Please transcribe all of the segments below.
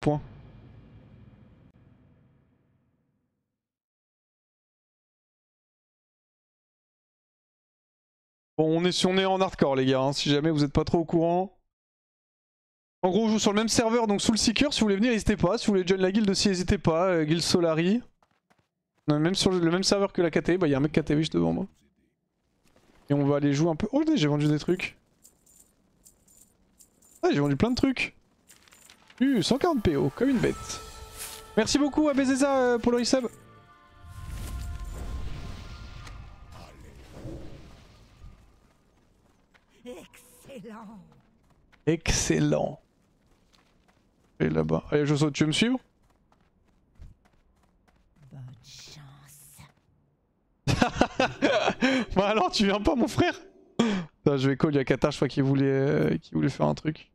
points. Bon, on est en hardcore les gars, hein, si jamais vous êtes pas trop au courant. En gros, on joue sur le même serveur, donc sous le Seeker. Si vous voulez venir, n'hésitez pas. Si vous voulez join la guilde aussi, n'hésitez pas. Guild Solari. On est même sur le même serveur que la KTV. Bah, il y a un mec KTV juste devant moi. Et on va aller jouer un peu. Oh, j'ai vendu des trucs. Ah, j'ai vendu plein de trucs. 140 PO, comme une bête. Merci beaucoup à Bezeza pour le resub. Excellent. Excellent. Et là-bas. Allez, je saute, tu veux me suivre? Bonne chance. Bah alors, tu viens pas, mon frère? Putain, je vais call, il y a Qatar, je crois qu'il voulait faire un truc.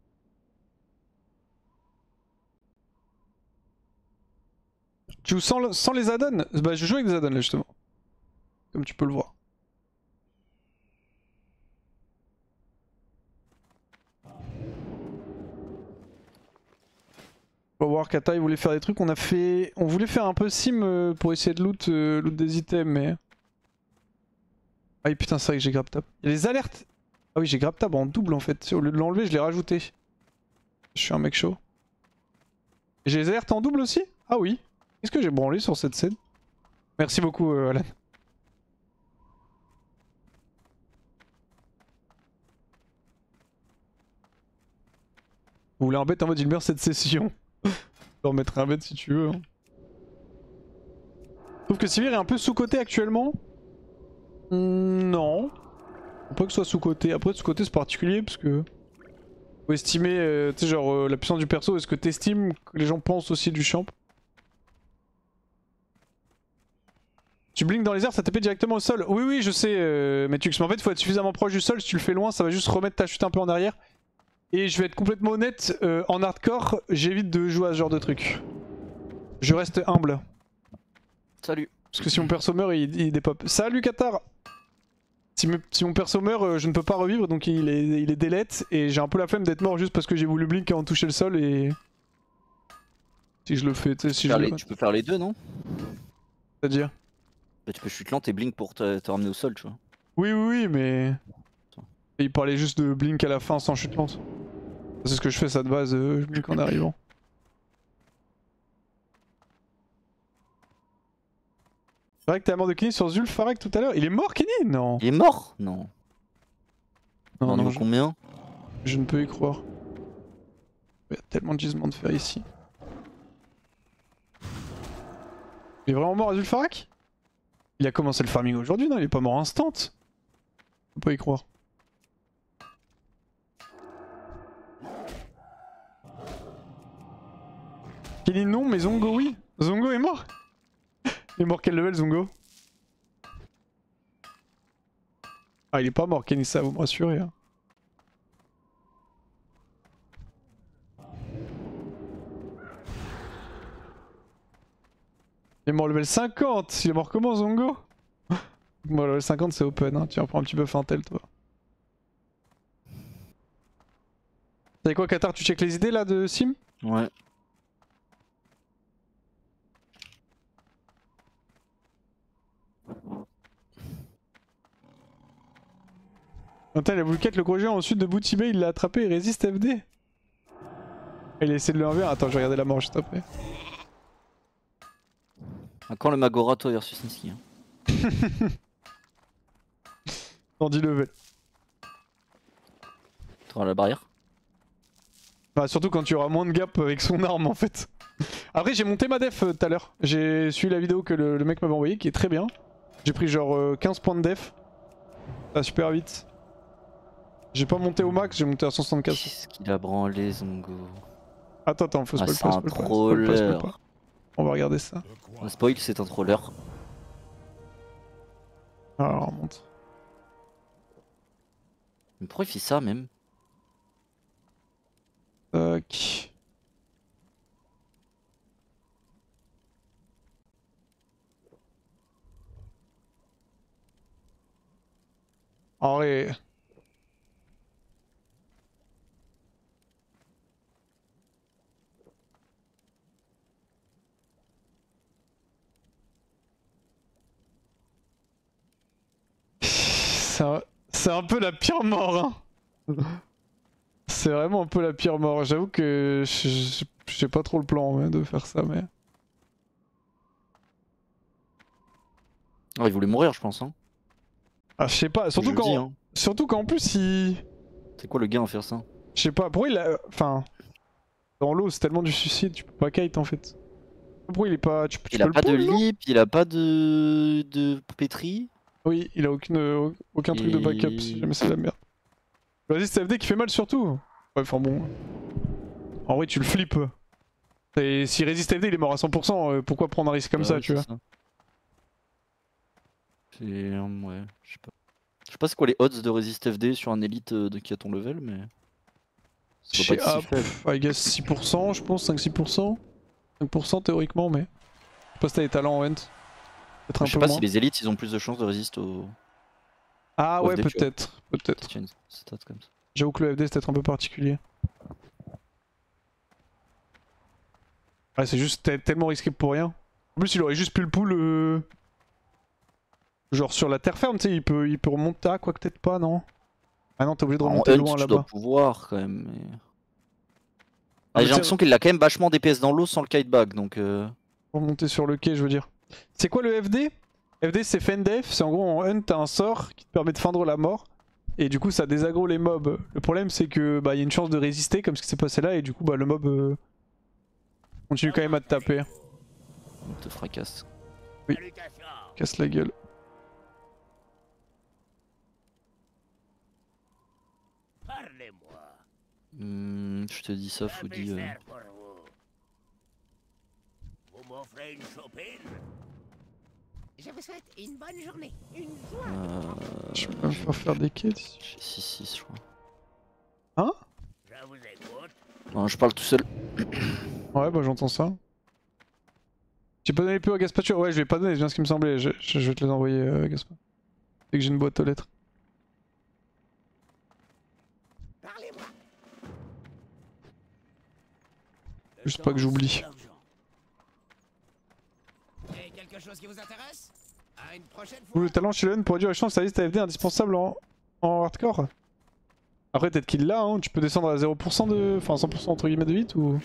Tu joues sans les add-ons? Bah, je joue avec des add-ons là, justement. Comme tu peux le voir. On va voir, Kata, il voulait faire des trucs. On voulait faire un peu sim pour essayer de loot des items, mais. Ah putain, c'est vrai que j'ai grab tab. Il y a les alertes. Ah oui, j'ai grab tab en double en fait. Au lieu de l'enlever, je l'ai rajouté. Je suis un mec chaud. Et j'ai les alertes en double aussi? Ah oui. Qu'est-ce que j'ai branlé sur cette scène? Merci beaucoup, Alan. Vous voulez un bet en mode il meurt cette session? Je peux en mettre un bet si tu veux. Hein. Je trouve que Sivir est un peu sous-coté actuellement. Non. Faut pas que ce soit sous-coté. Après, sous-coté c'est particulier parce que. Faut estimer, tu sais, genre la puissance du perso. Est-ce que t'estimes que les gens pensent aussi du champ? Tu blinks dans les airs, ça TP directement au sol. Oui, oui, je sais, Metux. Mais en fait, il faut être suffisamment proche du sol. Si tu le fais loin, ça va juste remettre ta chute un peu en arrière. Et je vais être complètement honnête, en hardcore, j'évite de jouer à ce genre de truc. Je reste humble. Salut. Parce que si mon perso meurt, il dépop. Salut Qatar! Si mon perso meurt, je ne peux pas revivre, donc il est delete. Et j'ai un peu la flemme d'être mort juste parce que j'ai voulu blink avant de toucher le sol. Et. Si je le fais, tu sais, si je le. Tu peux faire les deux, non? C'est-à-dire? Bah, tu peux chute lente et blink pour te ramener au sol, tu vois. Oui, oui, oui, mais. Et il parlait juste de blink à la fin sans chute lente. C'est ce que je fais ça de base, je blink en arrivant. C'est vrai que t'es à mort de Kenny sur Zulfarak tout à l'heure. Il est mort Kenny? Non. Il est mort? Non. Non, non, combien? Je ne peux y croire. Il y a tellement de gisements de fer ici. Il est vraiment mort à Zulfarak? Il a commencé le farming aujourd'hui, non? Il est pas mort instant? Je peux pas y croire. Kenny non, mais Zongo oui. Zongo est mort. Il est mort quel level Zongo? Ah il est pas mort Kenny, ça vous me rassurez. Hein. Il est mort level 50. Il est mort comment Zongo? Bon level 50 c'est open, hein. Tu vas prendre un petit peu Fintel toi. Vous savez quoi Qatar, tu check les idées là de Sim? Ouais. Attends, il a voulu cut le gros géant au sud de Boutibé, il l'a attrapé, il résiste FD. Il a essayé de le 1v1, attends je vais regarder la mort juste après. Quand le Magorato versus Niski. Hein. Dans 10 level. T'auras la barrière. Bah surtout quand tu auras moins de gap avec son arme en fait. Après j'ai monté ma def tout à l'heure. J'ai suivi la vidéo que le mec m'avait envoyée qui est très bien. J'ai pris genre 15 points de def. Ça va super vite. J'ai pas monté au max, j'ai monté à 174. Qu'est-ce qu'il a branlé Zongo? Attends, faut spoil c'est un troller. On va regarder ça. Un spoil, c'est un troller. Alors on monte. Mais pourquoi il fait ça même? Tac. Allez. C'est un peu la pire mort, hein. C'est vraiment un peu la pire mort. J'avoue que j'ai pas trop le plan ouais, de faire ça, mais. Oh, il voulait mourir, je pense. Hein. Ah, je sais pas, Je le dis, hein. surtout qu'en plus il. C'est quoi le gain à faire ça? Je sais pas, pourquoi il a. Enfin. Dans l'eau, c'est tellement du suicide, tu peux pas kite en fait. Pourquoi il est pas. Tu Il peux a le pas de pull, non lip, il a pas de pétri. Oui, il a aucun truc de backup si jamais c'est la merde. Vas-y, c'est FD qui fait mal surtout. Ouais, enfin bon. En vrai, tu le flippes. Et si résiste FD, il est mort à 100%. Pourquoi prendre un risque comme ça, tu vois? C'est. Ouais, je sais pas. Je sais pas c'est quoi les odds de résiste FD sur un élite qui a ton level, mais. Ça doit pas être si faible. I guess 6%, je pense, 5-6%. 5% théoriquement, mais. Je sais pas si t'as les talents en Hunt. Peut-être un Je sais peu pas moins. si les élites ils ont plus de chances de résister Ah au ouais, FD, tu vois. peut-être. Peut-être. C'est une stat comme ça. J'avoue que le FD c'est peut-être un peu particulier. Ouais, c'est juste tellement risqué pour rien. En plus, il aurait juste pu le pull. Genre sur la terre ferme, tu sais, il peut remonter à quoi que peut-être pas, non? Ah non, t'es obligé de En remonter Hunt, loin tu dois là-bas. pouvoir quand même. Mais... Ah, J'ai l'impression qu'il a quand même vachement DPS dans l'eau sans le kitebag donc. Remonter sur le quai, je veux dire. C'est quoi le FD? FD c'est Fendef, c'est en gros en Hunt t'as un sort qui te permet de feindre la mort. Et du coup ça désaggro les mobs. Le problème c'est que bah y a une chance de résister comme ce qui s'est passé là et du coup bah le mob continue quand même à te taper. On te fracasse. Oui. Casse la gueule. Je te dis ça, Foody. Vous m'offrez une chopine? Je vous souhaite une bonne journée, une joie. Je peux même pas faire des quêtes ici. J'ai 6-6 je crois. Hein? Je vous écoute. Non, je parle tout seul. Ouais bah j'entends ça. J'ai pas donné les PO à Gaspacho, ouais je vais pas donner, c'est bien ce qui me semblait, je vais te les envoyer Gaspa. Dès que j'ai une boîte aux lettres. Parlez-moi. Juste pas que j'oublie. Et quelque chose qui vous intéresse? À une prochaine Vous, fois. le talent chez le N pour réduire les chances, ça liste AFD indispensable en hardcore. Après peut-être qu'il l'a, hein, tu peux descendre à 0% de... Enfin 100% entre guillemets de vite ou...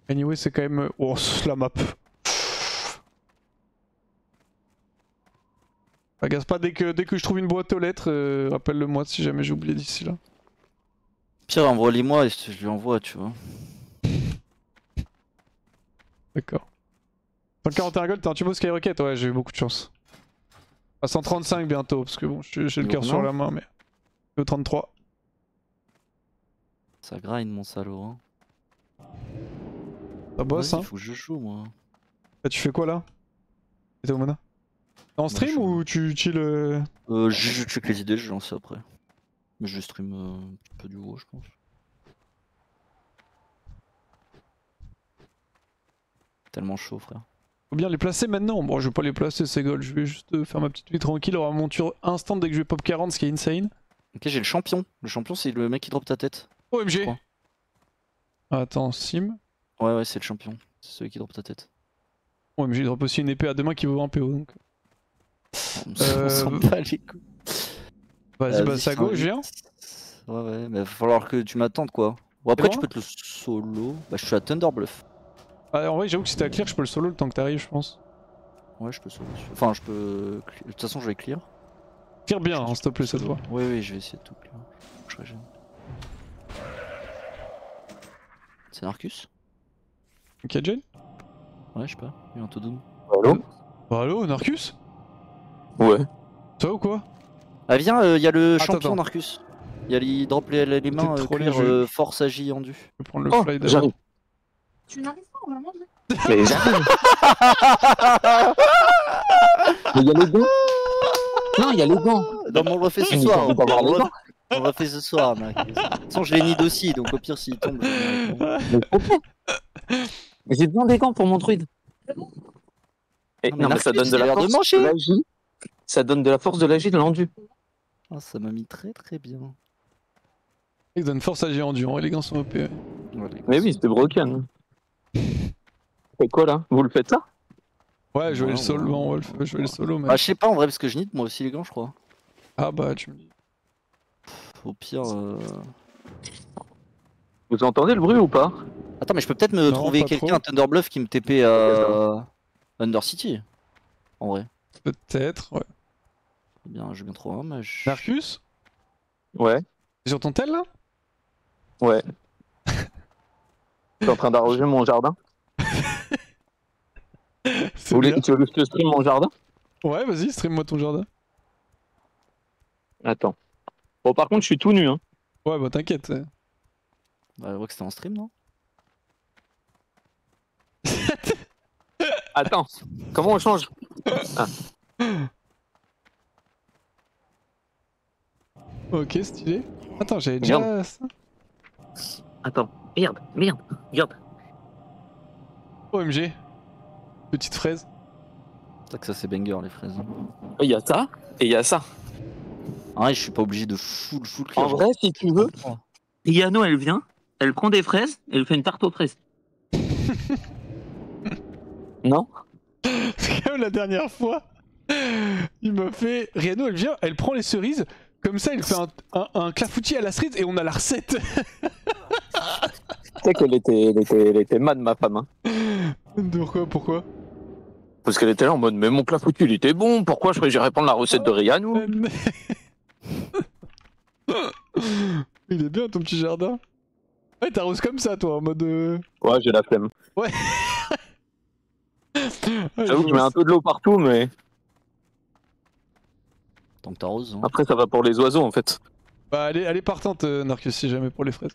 Anyway c'est quand même... Oh la map. Agace pas dès que je trouve une boîte aux lettres, rappelle-le moi si jamais j'ai oublié d'ici là. Pire, envoie-les-moi et je lui envoie, tu vois. D'accord. 141 gold, t'es un tubo Skyrocket? Ouais j'ai eu beaucoup de chance. À 135 bientôt, parce que bon j'ai le cœur sur la main mais... Au 33. Ça grind mon salaud hein. Ça bosse hein. Faut que je joue moi. Bah, tu fais quoi là? T'es au mana? T'es en stream ou tu chill Je check les idées, je lance après. Mais je stream un petit peu du WoW je pense. Tellement chaud frère. Faut bien les placer maintenant. Bon je vais pas les placer ces gold, je vais juste faire ma petite vie tranquille, avoir mon monture instant dès que je vais pop 40 ce qui est insane. Ok j'ai le champion. Le champion c'est le mec qui drop ta tête. OMG. Attends, Sim. Ouais c'est le champion. C'est celui qui drop ta tête. OMG il drop aussi une épée à deux mains qui vaut un PO donc. On s'en bat les couilles. Vas-y bah ça go, je viens. Ouais mais va falloir que tu m'attendes quoi. Bon après bon tu peux te le solo. Bah je suis à Thunderbluff. Ah, en vrai j'avoue que si t'as clear je peux le solo le temps que t'arrives je pense. Ouais je peux solo. Enfin je peux... De toute façon je vais clear. Clear bien hein, s'il te plaît cette fois. Oui je vais essayer de tout clear. Je régène. C'est Narcus? Ok Jane? Ouais je sais pas, il est en tout doom. Allô? Bah allo Narcus? Ouais. Ça va ou quoi? Ah viens, il y a le Attends, champion attends. Narcus. Il drop les mains, trollé, clear, force agi endu. Je vais prendre le Oh, fly d'abord. j'arrive. Tu n'arrives pas, on va manger. Mais j'arrive. Mais il y a les gants. Non, il y a les gants. Non mais on le refait ce Il soir. faut pas avoir les gants. On le refait ce soir, Narcus. De toute façon je l'ai need aussi, donc au pire s'il tombe, je vais Mais pourquoi? Mais j'ai besoin des gants pour mon druide. Et Non, mais non, mais ça Narcus, donne de il a la l'air de force manger. de l'agi. Ça donne de la force de l'agi de l'endu. Ah, ça m'a mis très bien. Il donne force à géant dur, les gants sont OP. Ouais. Mais oui, c'était broken. C'est quoi là? Vous le faites là? Ouais, je vais Ouais, le solo ouais. en Wolf, je vais le solo mais... Bah je sais pas en vrai parce que je need moi aussi les gants je crois. Ah bah tu me dis. Au pire. Vous entendez le bruit ou pas? Attends, mais je peux peut-être me Non, trouver pas quelqu'un trop. à Thunderbluff qui me TP à Undercity. En vrai. Peut-être, ouais. Eh bien, je vais bien trouver un mage. Marcus? Ouais, T'es sur ton tel là? ouais. Je suis en train d'arroser mon jardin. C'est bien. Tu veux que je te stream mon jardin? Ouais, vas-y, stream-moi ton jardin. Attends. Bon, par contre, je suis tout nu, hein. Ouais, bah t'inquiète. Bah, je vois que c'était en stream, non? Attends, comment on change? Ok, stylé. Attends, j'avais déjà ça. Attends, merde. OMG. Petite fraise. C'est ça que ça c'est banger les fraises. Il y a ça et il y a ça. Ah ouais, je suis pas obligé de full clear. En vrai, si tu veux, Riano, elle vient, elle prend des fraises, elle fait une tarte aux fraises. Non? C'est comme la dernière fois. Il m'a fait. Riano, elle vient, elle prend les cerises. Comme ça, il fait un clafoutis à la cerise et on a la recette. Tu sais qu'elle était mad, ma femme. Hein. Pourquoi? Parce qu'elle était là en mode, mais mon clafoutis, il était bon, pourquoi je j'irais prendre la recette de Riano? Il est bien ton petit jardin. Ouais, t'arroses comme ça, toi, en mode. Ouais, j'ai la flemme. Ouais. J'avoue que je mets un peu de l'eau partout, mais Tant que t'arroses. Hein. après, ça va pour les oiseaux, en fait. Bah, elle est partante, Narcus, si jamais pour les fraises.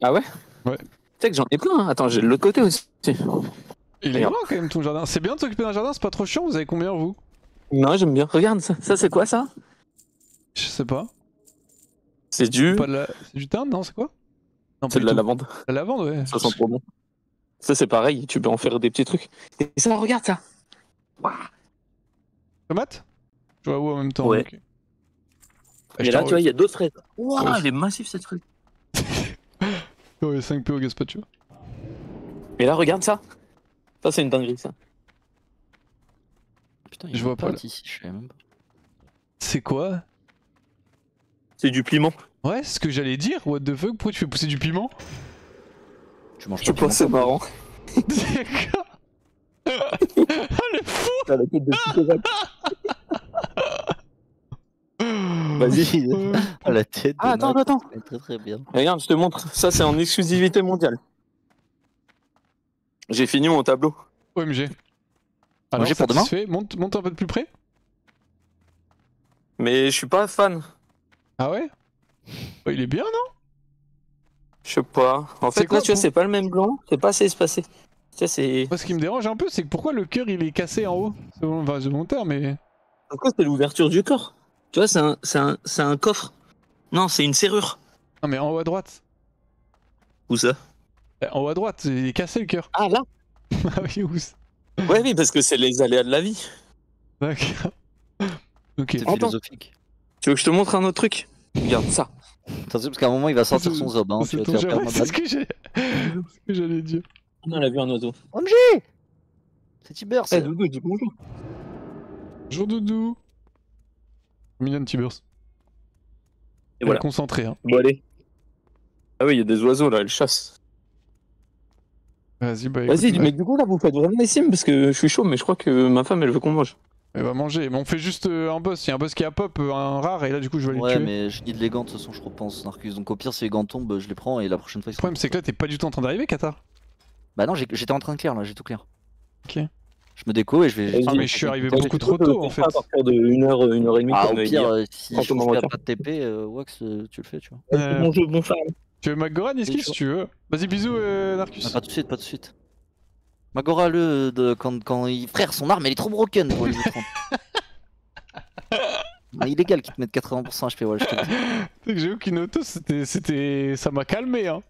Ah ouais? Ouais. Tu sais que j'en ai plein, hein. Attends, j'ai de l'autre côté aussi. Il est Regarde. grand quand même ton jardin. C'est bien de s'occuper d'un jardin, c'est pas trop chiant. Vous avez combien vous? Non, j'aime bien. Regarde, ça c'est quoi, ça? Je sais pas. C'est du... C'est du thym, non? C'est quoi? Non, C'est pas de la du tout. lavande. La lavande, ouais. Ça sent trop bon. Ça, c'est pareil, tu peux en faire des petits trucs. Et ça, regarde ça. Tomate? Je vois où en même temps. Ouais. ok. Et là, tu vois, il y a d'autres fraises. Waouh, Ouais. elle est massive, cette fraise. Ouais, 5 PO Gaspacho. Et là, regarde ça. Ça, c'est une dinguerie, ça. Putain, il y a Je vois une pas, pâte ici, je savais même pas. C'est quoi? C'est du piment. Ouais, c'est ce que j'allais dire. What the fuck? Pourquoi tu fais pousser du piment? Tu manges Je pas de piment, pense que c'est toi marrant. D'accord. Ah, le fou! T'as la tête de psychopathe. Vas-y. Ah, la tête. Ah, de attends, Matt, attends. c'est très bien. Regarde, je te montre. Ça, c'est en exclusivité mondiale. J'ai fini mon tableau. OMG. Alors, OMG pour demain? satisfait. Monte un peu de plus près. Mais je suis pas fan. Ah ouais? Bah, il est bien, non? Je sais pas. En C'est fait, quoi, là, tu vois, pour- c'est pas le même blanc. C'est pas assez espacé. Tu vois, c'est... Moi, ce qui me dérange un peu, c'est que pourquoi le cœur il est cassé en haut? C'est bon, enfin, c'est volontaire, mais. Pourquoi c'est l'ouverture du corps? Tu vois, c'est un coffre. Non, c'est une serrure. Non, mais en haut à droite. Où ça? En haut à droite, il est cassé le cœur. Ah, là? Ah oui, où ça? Ouais, oui, parce que c'est les aléas de la vie. D'accord. Ok. C'est Attends. philosophique. Tu veux que je te montre un autre truc? Regarde ça. Attention, parce qu'à un moment, il va sortir son zob. Hein, tu C'est vas te ton faire jeu. perdre Ouais, ma c'est balle. ce que j'allais dire. On a vu un oiseau. OMG! C'est Tiber, Eh, c'est. Doudou, dis bonjour. Bonjour Doudou. Million Tibers. Et voilà. Concentré, hein. Bon, allez. Ah oui, il y a des oiseaux là, elles chassent. Vas-y, bah Vas-y, écoute, mais du coup, là, vous faites vraiment les sims parce que je suis chaud, mais je crois que ma femme, elle veut qu'on mange. elle va manger. Mais on fait juste un boss. Il y a un boss qui a pop, un rare, et là, du coup, je vais aller Ouais, le tuer. mais je guide les gants de toute façon, je repense Narcus. Donc au pire, si les gants tombent, je les prends et la prochaine fois ils Le sont. problème, c'est que là, t'es pas du tout en train d'arriver, Qatar. Bah non, j'étais en train de clear là, j'ai tout clear. Ok. Je me déco et je vais. Vas-y. Ah, mais je suis arrivé Ouais, beaucoup j'ai trop cru que tôt, en je fait. ferais À partir de 1h, 1h30, Ah, comme au pire, si Quand je on trouve qu'il y a m'envoie. pas de TP, Wax, tu le fais, tu vois. Euh, Bon jeu, bon farm. Tu veux Maggoran, Niski, si tu veux. Vas-y, bisous, Narcus. Ah, pas tout de suite, pas tout de suite. Magora, quand il. Frère, son arme elle est trop broken pour les autres. Ah, illégal qu'ils te mettent 80% HP, ouais, je te le dis. Tu sais que j'ai vu qu'une auto, ça m'a calmé, hein.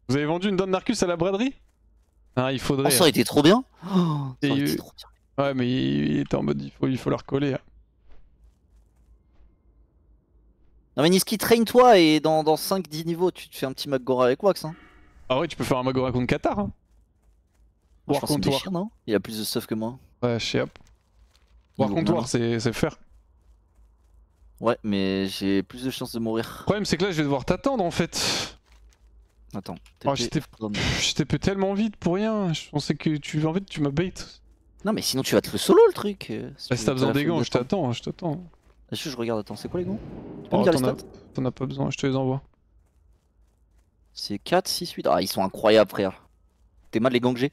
Vous avez vendu une donne Narcus à la braderie? Ah, il Oh, faudrait. ça aurait été trop bien! Oh, ça aurait Et été trop bien. Ouais, mais il était en mode, il faut la recoller. Hein. Non, mais Niski, traîne-toi et dans 5-10 niveaux, tu te fais un petit Magora avec Wax. Hein. Ah ouais, tu peux faire un Magora contre Qatar. Hein. Je War pense qu'il me contre War. déchire, non? Il a plus de stuff que moi. Ouais, je sais, hop. Par Niveau contre, combien, c'est faire. Ouais, mais j'ai plus de chances de Le mourir. problème, c'est que là, je vais devoir t'attendre en fait. Attends, Oh, TP from- je t'ai tellement vite pour rien. Je pensais que tu. En fait, tu m'as bait. Non, mais sinon tu vas te le solo le truc. Bah, si t'as besoin des gants, je t'attends, je t'attends. Je regarde, attends, c'est quoi les gants? Tu peux Oh, me dire les t'en stats? as pas besoin, je te les envoie. C'est 4, 6, 8. Ah, ils sont incroyables, frère. T'es mal les gants que j'ai?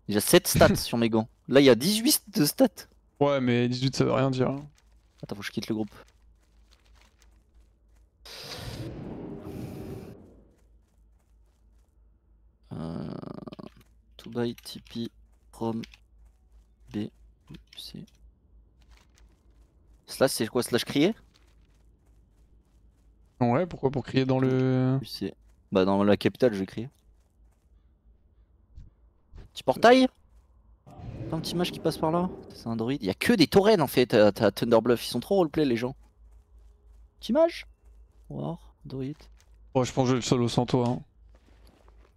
J'ai 7 stats sur mes gants. Là, il y a 18 de stats. Ouais, mais 18, ça veut rien dire. Hein. Attends, faut que je quitte le groupe. To buy TP from B. C. Slash, c'est quoi? Slash crier? Ouais, pourquoi? Pour crier dans le. C. Bah, dans la capitale, je vais crier. Petit portail? Pas un petit mage qui passe par là? C'est un druide. Y'a que des taurennes en fait à Thunderbluff. Ils sont trop roleplay les gens. Petit mage? War, druide. Ouais, je pense que je vais le solo sans toi. Hein.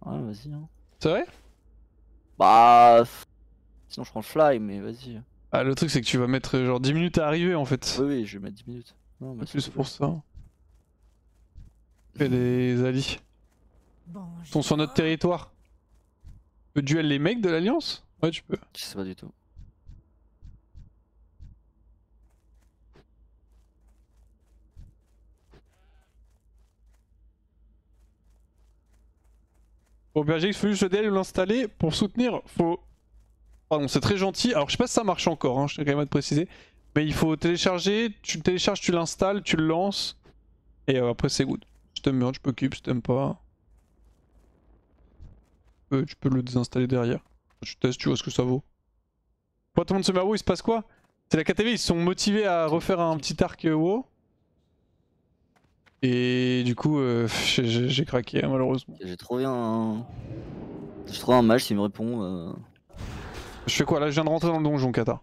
Ouais, vas-y. Hein. C'est vrai? Bah. Sinon, je prends le fly, mais vas-y. Ah, le truc, c'est que tu vas mettre genre 10 minutes à arriver en fait. Oui, oui, je vais mettre 10 minutes. Non, bah, C'est plus c'est pour ça. Fais des alliés. Ils sont sur notre territoire. Tu peux duel les mecs de l'Alliance? Ouais, tu peux. Je sais pas du tout. Pour BRGX, il faut juste le DL ou l'installer. Pour soutenir, faut. Pardon, c'est très gentil. Alors, je sais pas si ça marche encore, hein, je tiens quand même à te préciser. Mais il faut télécharger, tu le télécharges, tu l'installes, tu le lances. Et après, c'est good. Si t'aimes bien, tu peux keep, si t'aimes pas. Tu peux le désinstaller derrière. Tu testes, tu vois ce que ça vaut. Pour tout le monde se met à WoW, il se passe quoi? C'est la KTV, ils se sont motivés à refaire un petit arc WoW. Et du coup, j'ai craqué, hein, malheureusement. J'ai trouvé un. J'ai trouvé un mage s'il me répond. Je fais quoi là? Je viens de rentrer dans le donjon, Kata.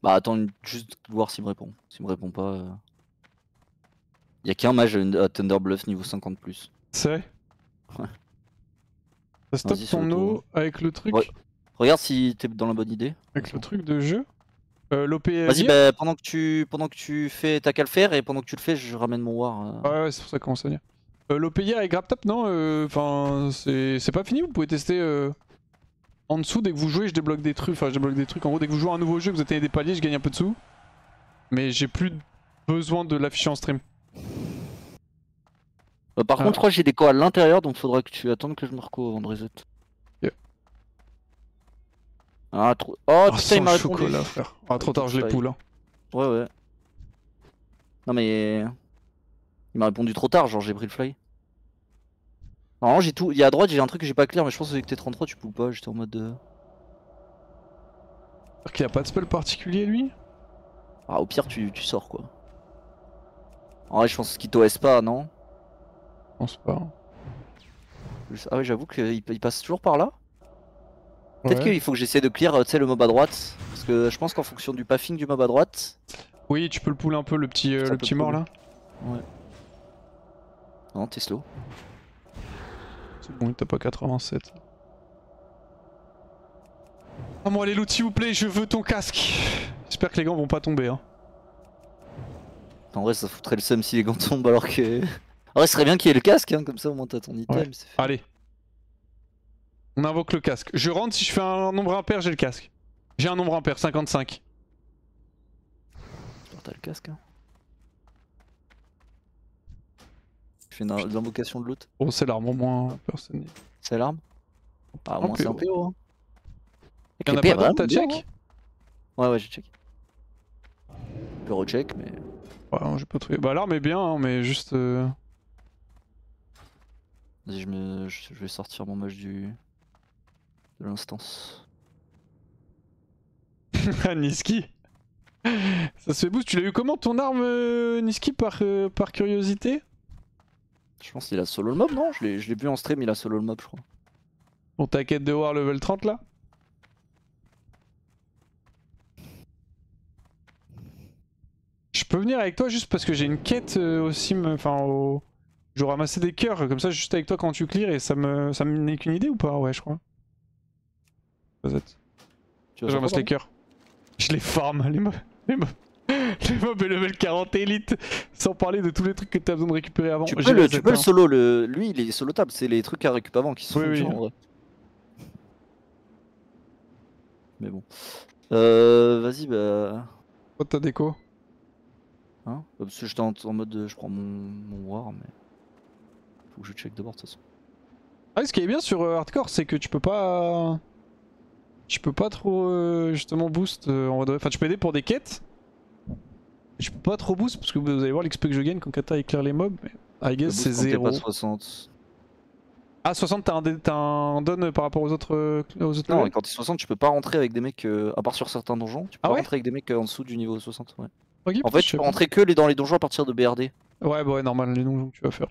Bah, attends, juste voir s'il me répond. S'il me répond pas. Y'a qu'un mage à Thunderbluff niveau 50+. C'est vrai? Ouais. Ça stoppe Vas-y, sur ton le tour. eau avec le truc. Ouais. Regarde si t'es dans la bonne idée. Avec le truc de jeu. L'OP. Vas-y, bah, pendant que tu fais, t'as qu'à le faire, et pendant que tu le fais, je ramène mon war. Ouais, ouais, c'est pour ça qu'on commence à venir. L'OPIA avec GrabTap, non? Enfin, c'est pas fini, vous pouvez tester en dessous dès que vous jouez, je débloque des trucs. Enfin, je débloque des trucs. En gros, dès que vous jouez à un nouveau jeu, que vous atteignez des paliers, je gagne un peu de sous. Mais j'ai plus besoin de l'afficher en stream. Par contre, je crois que j'ai des co à l'intérieur, donc faudra que tu attendes que je me reco avant de reset. Ok. Ah, trop. Oh, putain, sans il m'a le répondu. chocolat, frère. Ah, trop tard, je les poule. Hein. Ouais, ouais. Non, mais. Il m'a répondu trop tard, genre j'ai pris le fly. Normalement, j'ai tout. Il y a à droite, j'ai un truc que j'ai pas clair, mais je pense que t'es 33, tu peux pas. J'étais en mode. C'est-à-dire qu'il a pas de spell particulier, lui? Ah, au pire, tu sors quoi. En vrai, je pense qu'il t'OS pas, non? Je pense pas. Ah, ouais, j'avoue qu'il passe toujours par là. Peut-être Ouais. qu'il faut que j'essaie de clear le mob à droite. Parce que je pense qu'en fonction du pathing du mob à droite. Oui, tu peux le pull un peu, le petit, Ça le peut petit mort pull. là. Ouais. Non, t'es slow. C'est bon, t'as pas 87. Ah, moi, les loot, s'il vous plaît, je veux ton casque. J'espère que les gants vont pas tomber. Hein. En vrai, ça foutrait le seum si les gants tombent alors que. En vrai, ce serait bien qu'il y ait le casque, hein, comme ça au moins t'as ton item. Ouais. C'est fait. Allez. On invoque le casque. Je rentre, si je fais un nombre impair, j'ai le casque. J'ai un nombre impair, 55. Alors, t'as le casque, hein. Tu fais une l'invocation de loot. Oh, c'est l'arme, au moins, personne. C'est l'arme. Ah, au Un moins c'est un PO. PO, hein. Y'en a L'épée pas est d'autres, t'as vraiment bien, check? hein. Ouais, j'ai check. Je peux recheck, mais. Ouais, non, j'ai pas trouvé. Bah, l'arme est bien, hein, mais juste. Vas-y, je vais sortir mon mage de l'instance. Ah, Niski. Ça se fait boost. Tu l'as eu comment ton arme, Niski, par curiosité? Je pense qu'il a solo le mob, non? Je l'ai vu en stream, il a solo le mob, je crois. Pour ta quête de War level 30 là? Je peux venir avec toi juste parce que j'ai une quête aussi, enfin au... Je ramasser des cœurs, comme ça juste avec toi quand tu clears et ça me n'est qu'une idée ou pas? Ouais, je crois. Peut-être. Tu vas Je ramasse faire les cœurs. Je les farm, les mobs. Les mobs et level 40 élite. Sans parler de tous les trucs que t'as besoin de récupérer avant. Tu J'ai peux, les tu peux le éteins. solo, lui il est solo table, c'est les trucs à récupérer avant qui sont Oui, oui. durs, en vrai. Mais bon. Vas-y, bah. Quoi ta déco? Hein parce que j'étais en mode je prends mon war, mais. Faut que je check d'abord de toute façon. Ah, ce qui est bien sur hardcore, c'est que tu peux pas. Tu peux pas trop justement boost en mode. Enfin, tu peux aider pour des quêtes. Je peux pas trop boost parce que vous allez voir l'XP que je gagne quand Kata éclaire les mobs. Mais I guess c'est Quand t'es 0. pas 60. Ah, 60, t'as un don par rapport aux autres Non, levels. et quand t'es 60, tu peux pas rentrer avec des mecs, à part sur certains donjons, tu peux Ah pas ouais rentrer avec des mecs en dessous du niveau 60. Ouais. Ok, En putain, fait, je tu sais peux pas. rentrer que dans les donjons à partir de BRD. Ouais, bah ouais, normal, les donjons que tu vas faire.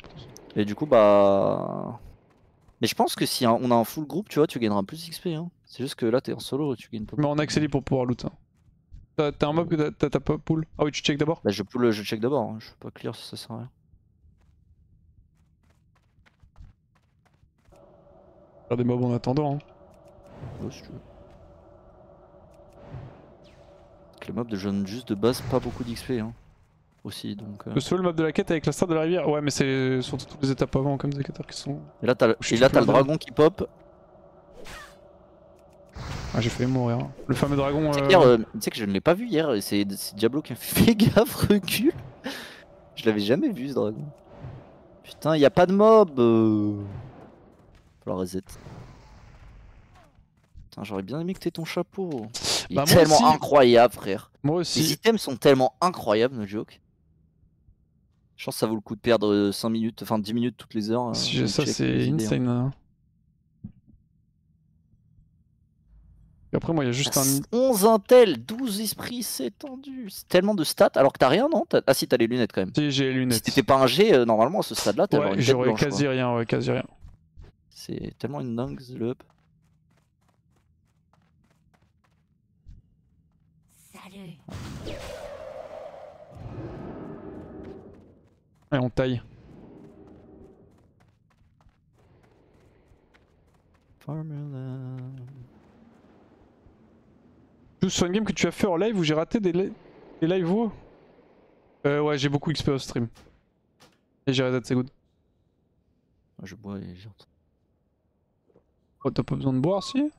Et du coup, bah. Mais je pense que si on a un full groupe, tu vois, tu gagneras plus d'XP. Hein. C'est juste que là, t'es en solo, tu gagnes pas. Mais en accélé pour pouvoir loot. Hein. T'as un mob que t'as pas pull. Ah oui, tu check d'abord. Bah, je check d'abord, hein. Je suis pas clear si ça sert à rien. Faire des mobs en attendant. Hein. Ouais, si tu veux. Parce que les mobs donnent juste de base pas beaucoup d'XP. Hein. Aussi, donc. Le seul mob de la quête avec la star de la rivière. Ouais, mais c'est surtout toutes les étapes avant, comme des quêteurs qui sont. Et là, t'as le, Je et là, sais t'as le plus dragon qui pop. Ah, j'ai failli mourir. Hein. Le fameux dragon. Tu sais que je ne l'ai pas vu hier, et c'est Diablo qui a fait gaffe, recul. Je l'avais jamais vu ce dragon. Putain, y a pas de mob. Faut la reset. Putain, j'aurais bien aimé que t'aies ton chapeau. Il Bah, est moi tellement aussi. incroyable, frère. Moi Les aussi. items sont tellement incroyables, no joke. Je pense que ça vaut le coup de perdre 5 minutes, enfin 10 minutes toutes les heures. Si j'ai ça, check c'est les idées, hein. insane. Hein. Et après, moi, il y a juste un. 11 intel, 12 esprits, c'est tendu. C'est tellement de stats alors que t'as rien, non? Ah si, t'as les lunettes quand même. Si, j'ai les Si lunettes. t'étais pas un G, normalement à ce stade-là, t'as genre Ouais, une tête j'aurais blanche, quasi quoi. rien, ouais, quasi rien. C'est tellement une dingue, le up. Salut. Allez, on taille. Formula. Plus sur une game que tu as fait en live où j'ai raté des live WoW. Ouais, j'ai beaucoup XP au stream. Et j'ai reset, c'est good. Je bois et j'ai. Oh, t'as pas besoin de boire, si?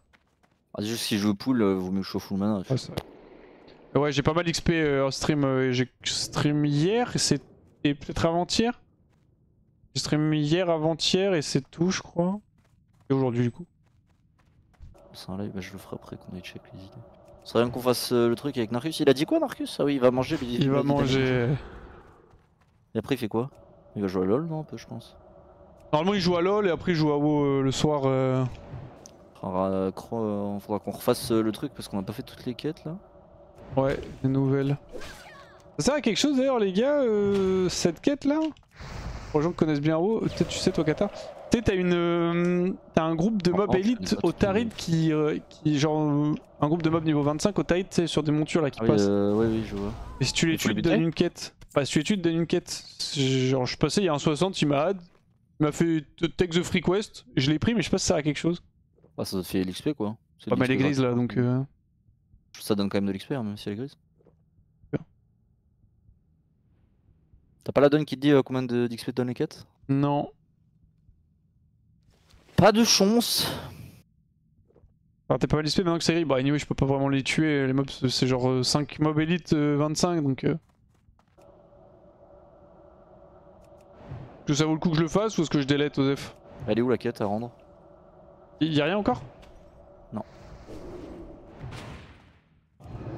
Ah, juste si je veux pool, vaut mieux que je sois full mana. Ouais, c'est vrai. Ouais, j'ai pas mal d'XP en stream. J'ai stream hier et c'était peut-être avant-hier. J'ai stream hier, avant-hier et c'est tout, je crois. Et aujourd'hui, du coup. C'est un live, bah, je le ferai après qu'on ait check les idées. Ce serait bien qu'on fasse le truc avec Narcus. Il a dit quoi, Narcus? Ah oui, il va manger. Il va manger. Et après, il fait quoi? Il va jouer à LoL, non, un peu, je pense. Normalement, il joue à LoL et après, il joue à WoW le soir. Faudra qu'on refasse le truc parce qu'on a pas fait toutes les quêtes là. Ouais, les nouvelles. Ça sert à quelque chose d'ailleurs, les gars, cette quête là? Pour les gens qui connaissent bien WoW, peut-être tu sais, toi, Kata. Tu sais, t'as un groupe de mobs je élite connais pas au tout. Tarid qui genre. Un groupe de mobs niveau 25 au Tarid, tu sais, sur des montures là qui Ah oui, passent. oui, je vois. Et si tu les Il faut tues, les te donne buter une quête. Enfin, si tu les tues, te donne une quête. Genre, je suis passé, il y a un 60, il m'a add. Il m'a fait take the free quest. Je l'ai pris, mais je sais pas si ça sert à quelque chose. Ah, ça te fait l'XP quoi. C'est Ouais, mais elle est l'XP grise là, gratuit. donc. Ça donne quand même de l'XP, hein, même si elle est grise. Bien. T'as pas la donne qui te dit combien d'XP te donne les quêtes? Non. Pas de chance. Alors, t'es pas mal XP maintenant que c'est gris. Bah, anyway, je peux pas vraiment les tuer. Les mobs, c'est genre 5 mobs élite 25, donc. Est-ce que ça vaut le coup que je le fasse ou est-ce que je délète Osef? Elle est où la quête à rendre? Y'a rien encore? Non.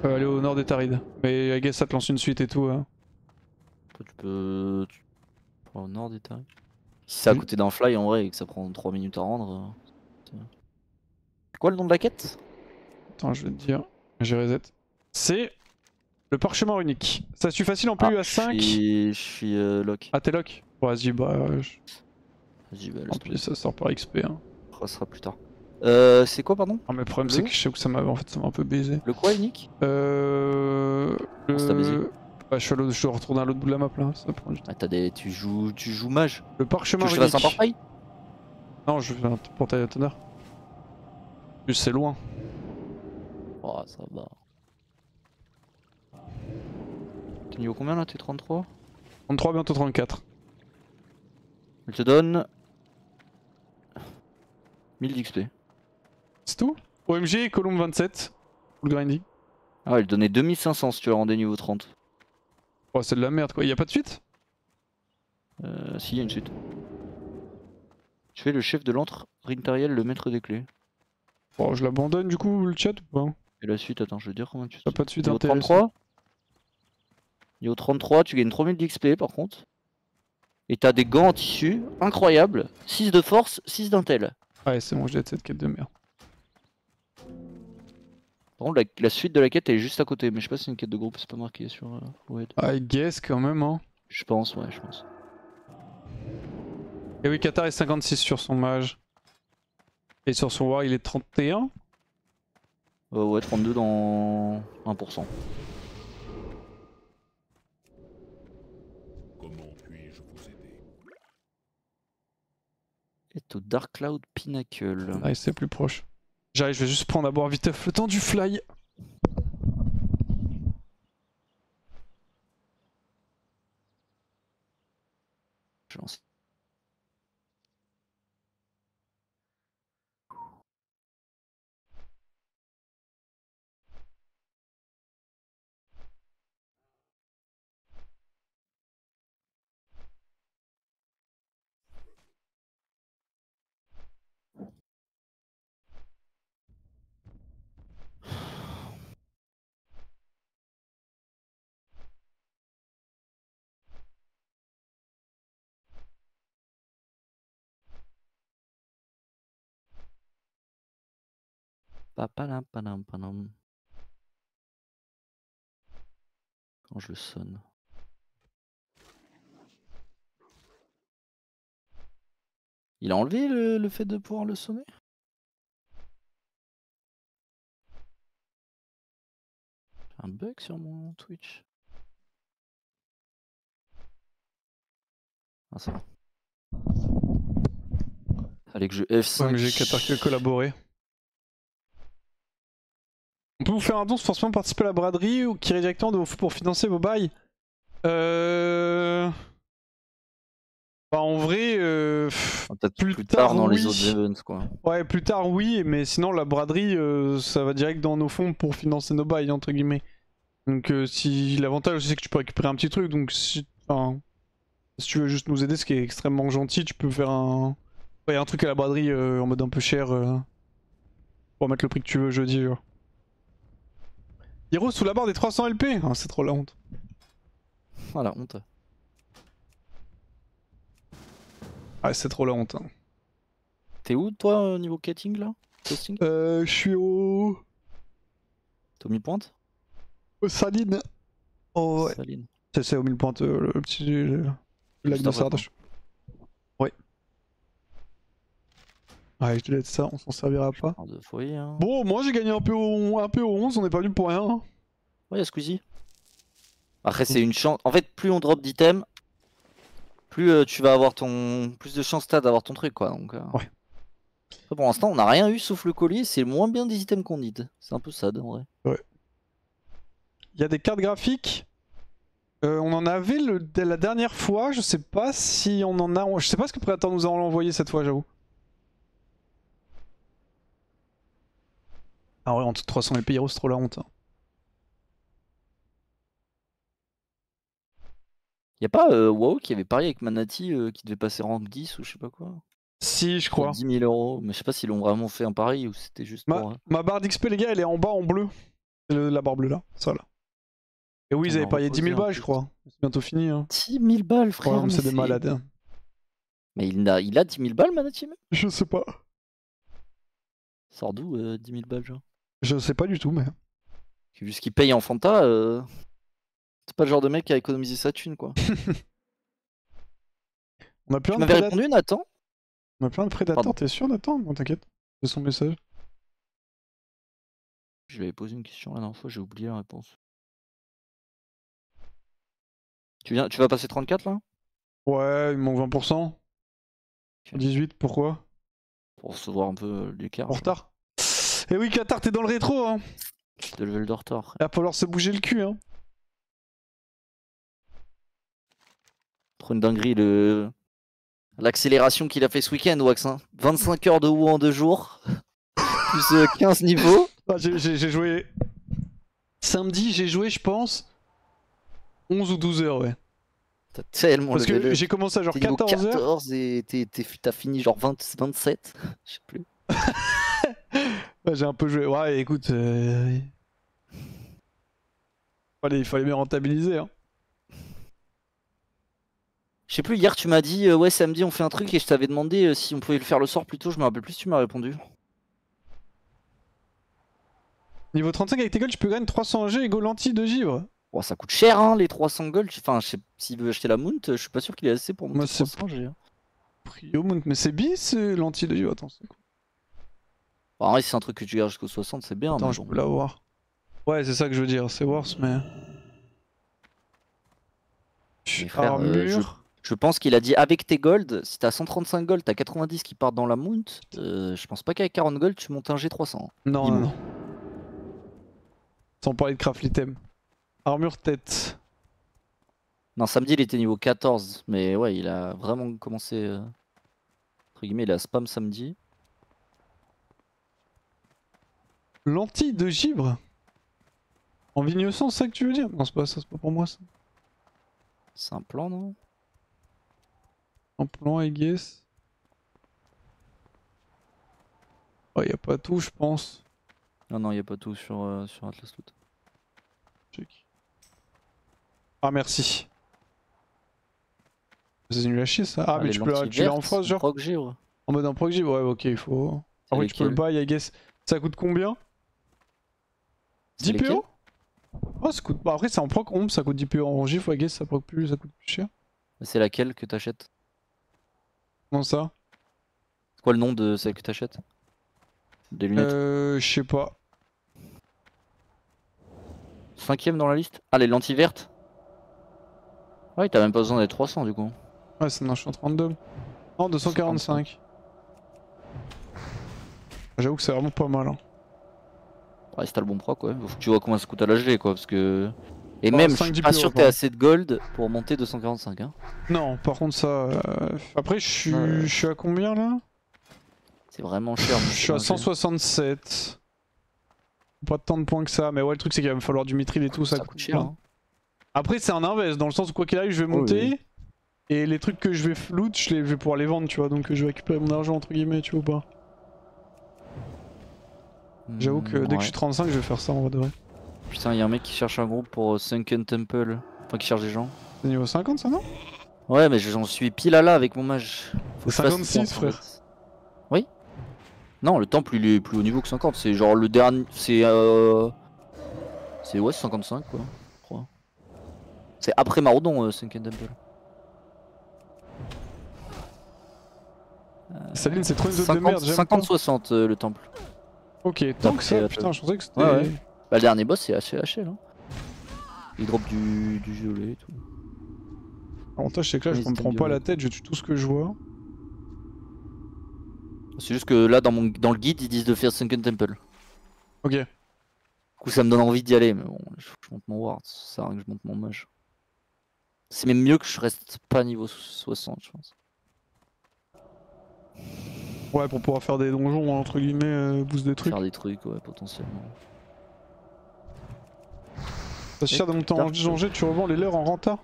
Aller au nord des Tarides. Mais I guess ça te lance une suite et tout. Hein. Toi, tu peux. Au nord des tarifs. Si c'est à côté d'un fly en vrai et que ça prend 3 minutes à rendre. C'est quoi le nom de la quête? Attends, je vais te dire. J'ai reset. C'est le parchemin unique. Ça suit facile en PU à 5. Je suis lock. Ah, t'es lock? Bon, vas-y, bah. Vas-y, bah, Tant pis, ça sort par XP. Hein. ça sera plus tard. C'est quoi, pardon? Ah, mais le problème, c'est que je sais que ça m'a en fait, ça m'a un peu baisé. Le quoi, unique? Ça t'a baisé. Bah, je dois retourner à l'autre bout de la map là. Ça prend du temps. Ah, tu joues mage. Le Tu parchemin veux que je te fasse un unique. portail? Non, je fais un portail à tonnerre. Plus c'est loin. Oh, ça va. T'es niveau combien là? T'es 33? 33, bientôt 34. Elle te donne 1000 d'XP. C'est tout? OMG, Colombe 27. Full grinding. Ah ouais, elle donnait 2500 si tu la rendais niveau 30. Oh, c'est de la merde quoi. Y'a pas de suite? Si, y a une suite. Tu fais le chef de l'antre, Rintariel, le maître des clés. Bon, je l'abandonne du coup le chat ou pas? Et la suite, attends, je veux dire combien tu T'as pas de suite Niveau intéressante. 33. Niveau 33, tu gagnes 3000 d'XP par contre. Et t'as des gants en tissu, incroyables. 6 de force, 6 d'intel. Ouais, c'est bon, j'ai cette quête de merde. Par contre, la suite de la quête elle est juste à côté, mais je sais pas si c'est une quête de groupe, c'est pas marqué sur WED. I guess quand même, hein. Je pense, ouais, je pense. Et oui, Qatar est 56 sur son mage. Et sur son war, il est 31. Ouais, 32 dans 1%. Comment puis-je vous aider? Et au Dark Cloud Pinnacle. Ah, c'est plus proche. J'arrive, je vais juste prendre à boire viteuf le temps du fly. Je lance. Papalam, panam, panam. Quand je le sonne. Il a enlevé le fait de pouvoir le sonner? J'ai un bug sur mon Twitch. Ah, ça va. Fallait que je F5. OMG, Qatar qui a collaboré. On peut vous faire un don, forcément participer à la braderie ou qui directement de vos fonds pour financer vos bails. Bah en vrai, Peut-être plus plus tard dans les oui. autres events quoi. Ouais, plus tard oui, mais sinon la braderie, ça va direct dans nos fonds pour financer nos bails entre guillemets. Donc si l'avantage c'est que tu peux récupérer un petit truc, donc si, enfin, si tu veux juste nous aider, ce qui est extrêmement gentil, tu peux faire un, ouais, un truc à la braderie en mode un peu cher pour mettre le prix que tu veux jeudi. Genre. Hiro sous la barre des 300 LP, ah, c'est trop la honte. Voilà, honte. Ouais, c'est trop la honte. Hein. T'es où toi niveau catting là? Casting? Je suis au Tommy Pointe? Saline. Oh ouais. Saline. C'est au 1000 pointes, le petit le lac Juste de après, Sardoche. Ouais. Ouais, je te laisse ça, on s'en servira pas. De foyer hein. Bon, moi j'ai gagné un peu au 11, on est pas venu pour rien. Hein. Ouais, y'a Squeezie. Après, c'est une chance. En fait, plus on drop d'items, plus tu vas avoir plus de chance t'as d'avoir ton truc quoi. Donc, ouais. Pour l'instant, on n'a rien eu sauf le collier. C'est moins bien des items qu'on need. C'est un peu sad en vrai. Ouais. Il y a des cartes graphiques. On en avait la dernière fois. Je sais pas si on en a. Je sais pas ce que Predator nous a envoyé cette fois, j'avoue. Ah ouais, en tout 300 LP, c'est trop la honte. Hein. Y'a pas WoW qui avait parié avec Manati qui devait passer rank 10 ou je sais pas quoi. Si, je crois. 10 000 €. Mais je sais pas s'ils l'ont vraiment fait un pari ou c'était juste pour. Ma barre d'XP, les gars, elle est en bas en bleu. C'est la barre bleue là, ça là. Et oui, ils avaient parié 10 000 balles, je crois. C'est bientôt fini. Hein. 10 000 balles, frère. Ouais, c'est des malades. Hein. Mais il a 10 000 balles, Manati même? Je sais pas. Sort d'où 10 000 balles, genre? Je sais pas du tout, mais. Vu ce qu'il paye en Fanta, c'est pas le genre de mec qui a économisé sa thune, quoi. On a plein Tu de m'avais répondu, Nathan? On a plein de prédateurs, t'es sûr, Nathan? Non, t'inquiète. C'est son message. Je lui avais posé une question la dernière fois, j'ai oublié la réponse. Tu vas passer 34 là? Ouais, il me manque 20%. Ok. 18, pourquoi? Pour recevoir un peu l'écart. En retard. Et oui, Qatar, t'es dans le rétro, hein. De level de retard. Il va falloir se bouger le cul, hein. trop une dinguerie l'accélération qu'il a fait ce week-end, Wax. Hein. 25 heures de WoW en 2 jours. Plus 15 niveaux. Ah, j'ai joué. Samedi, j'ai joué, je pense, 11 ou 12 heures, ouais. T'as tellement Parce que j'ai commencé à genre t'es niveau 14 heures. 14 et t'as fini genre 27. Je sais plus. Ouais, j'ai un peu joué. Ouais, écoute. Il fallait bien rentabiliser. Hein. Je sais plus, hier tu m'as dit ouais samedi on fait un truc et je t'avais demandé si on pouvait le faire le soir plus tôt, je me rappelle plus si tu m'as répondu. Niveau 35 avec tes golds, tu peux gagner 300 G égaux lentilles de givre. Oh, ça coûte cher hein les 300 gold, enfin je sais s'il veut acheter la mount, je suis pas sûr qu'il ait assez pour monter Moi, c'est 300 G. Hein. Prix au mount, mais c'est bis lentilles de givre, attends, c'est quoi? Bon, en vrai si c'est un truc que tu gardes jusqu'au 60 c'est bien. Attends, Mais je bon. peux l'avoir. Ouais, c'est ça que je veux dire, c'est worse, mais. Mais frère, Armure. je pense qu'il a dit avec tes gold, si t'as 135 gold, t'as 90 qui partent dans la mount, je pense pas qu'avec 40 gold tu montes un G300. Non, Dis-moi. non. Sans parler de craft l'item. Armure tête. Non, samedi il était niveau 14, mais ouais, il a vraiment commencé. Entre guillemets, il a spam samedi. Lentilles de givre. En vignescent, c'est ça que tu veux dire? Non, c'est pas ça, c'est pas pour moi ça. C'est un plan, non? En plan, I guess. Oh, y a pas tout, je pense. Non, il a pas tout sur Atlas Loot. Check. Ah, merci. C'est nul à chier ça. Ah, mais les tu lentilles l'as en vertes, frost, genre? proc givre. En mode un prog givre, ouais, ok, il faut. Après, tu peux le buy, I guess. Ça coûte combien? 10 PO? Oh, ça coûte. Bah, après, c'est en proc ombre, ça coûte 10 PO. En gif, I guess, ça coûte plus cher. C'est laquelle que t'achètes? Comment ça? C'est quoi le nom de celle que t'achètes? Des lunettes. Je sais pas. 5ème dans la liste? Ah, les lentilles vertes? Ouais, t'as même pas besoin d'être 300 du coup. Ouais, non, je suis en 32. Non, 245. J'avoue que c'est vraiment pas mal. Hein. Ouais, si t'as le bon proc, ouais. Faut que tu vois combien ça coûte à l'HG quoi, parce que. Et Oh, même, je 5, suis 10 pas PO, sûr que t'aies assez de gold pour monter 245. Hein. Non, par contre, ça. Après, je suis à combien là? C'est vraiment cher. Je suis à 167. Pas tant de points que ça, mais ouais, le truc c'est qu'il va me falloir du mithril et tout, ça coûte cher. Hein. Après, c'est un invest, dans le sens où quoi qu'il arrive, je vais monter. Et les trucs que je vais loot, je vais pouvoir les vendre, tu vois, donc je vais récupérer mon argent entre guillemets, tu vois ou pas. J'avoue que dès que je suis 35, je vais faire ça en vrai de vrai. Putain, y'a un mec qui cherche un groupe pour Sunken Temple. Enfin, qui cherche des gens. C'est niveau 50 ça, non? Ouais, mais j'en suis pile à là avec mon mage. Faut que je fasse 56, le temple, frère. en fait. Oui? Non, le temple il est plus haut niveau que 50. C'est genre le dernier. C'est. Ouais, 55 quoi. Je crois. C'est après Maraudon, Sunken Temple. Saline, c'est trop une zone de merde, j'aime pas. 50-60 le temple. Ok, tant que ça, putain, je pensais que c'était. Ouais. Bah, le dernier boss c'est HL. Hein. Il drop du violet et tout. L'avantage c'est que là, je me prends pas la tête, je tue tout ce que je vois. C'est juste que là, dans le guide, ils disent de faire Sunken Temple. Ok. Du coup, ça me donne envie d'y aller, mais bon, je monte mon ward, ça sert à rien que je monte mon mage. C'est même mieux que je reste pas niveau 60, je pense. Ouais, pour pouvoir faire des donjons, entre guillemets, boost des trucs. Faire des trucs, ouais, potentiellement. Ça cher de monter en danger, tu revends les leurres en renta.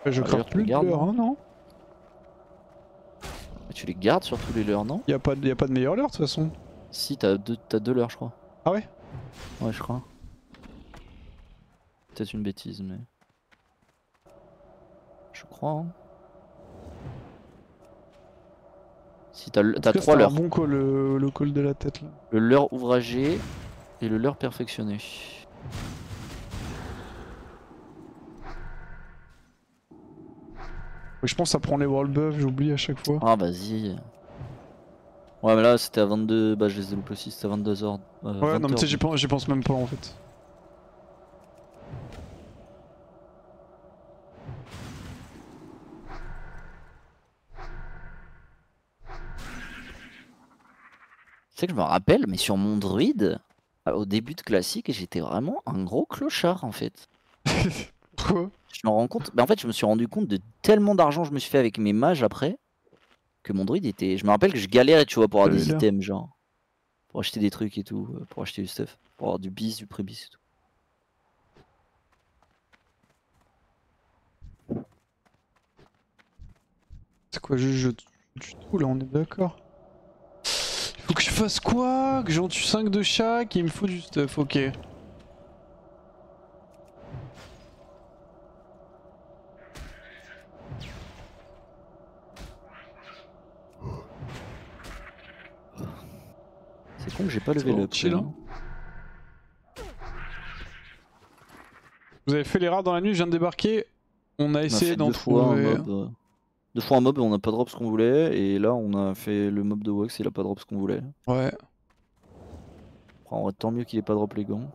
Je craque plus de leurres, hein, non? Mais tu les gardes surtout les leurres, non? Y'a pas de meilleure leurre de toute façon. Si, t'as deux leurres, je crois. Ah ouais? Ouais, je crois. Peut-être une bêtise, mais. Je crois, hein. Si t'as 3 leurres. C'est un bon call, le call de la tête là. Le leurre ouvragé et le leurre perfectionné. Oui, je pense que ça prend les world buffs, j'oublie à chaque fois. Ah, vas-y. Ouais, mais là c'était à 22. Bah, je les ai loupés aussi, c'était à 22h. Ouais, non, mais tu sais, j'y pense même pas en fait. Tu sais que je me rappelle, mais sur mon druide, au début de classique, j'étais vraiment un gros clochard en fait. Pourquoi? Je me rends compte. Bah, en fait, je me suis rendu compte de tellement d'argent que je me suis fait avec mes mages après que mon druide était. Je me rappelle que je galérais, tu vois, pour avoir des Celui-là. items, genre. Pour acheter des trucs et tout. Pour acheter du stuff. Pour avoir du bis, du pré-bis et tout. C'est quoi, juste je tue tout là, on est d'accord? Il faut que je fasse quoi? Que j'en tue 5 de chaque, il me faut du stuff, ok. C'est con que j'ai pas levé bon, le chill, hein. Vous avez fait les rares dans la nuit, je viens de débarquer. On a essayé d'en trouver. Deux fois un mob et on n'a pas drop ce qu'on voulait. Et là, on a fait le mob de Wax et il a pas drop ce qu'on voulait. Ouais. Après, en vrai, tant mieux qu'il ait pas drop les gants.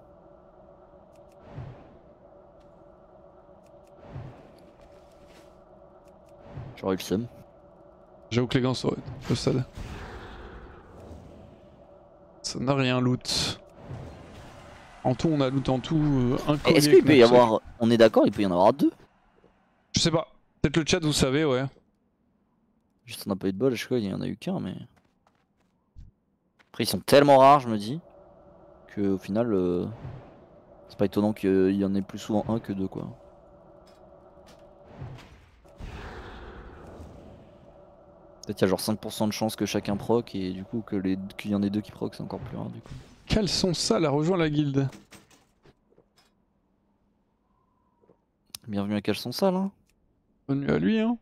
J'aurais eu le seum. J'avoue que les gants ça aurait été un peu sale. Ça n'a rien loot. En tout, on a loot en tout un collier. Est-ce qu'il peut y knapsack. avoir. On est d'accord, il peut y en avoir deux. Je sais pas. Peut-être le chat, vous savez, ouais. Juste on n'a pas eu de bol, je crois, il y en a eu qu'un, mais. Après, ils sont tellement rares, je me dis, que au final, c'est pas étonnant qu'il y en ait plus souvent un que deux, quoi. Peut-être qu'il y a genre 5% de chance que chacun proc, et du coup, qu'il y en ait deux qui proc, c'est encore plus rare, du coup. Quels sont ça, la rejoint la guilde? Bienvenue à Caleçon Sale, hein. Bienvenue à lui, hein.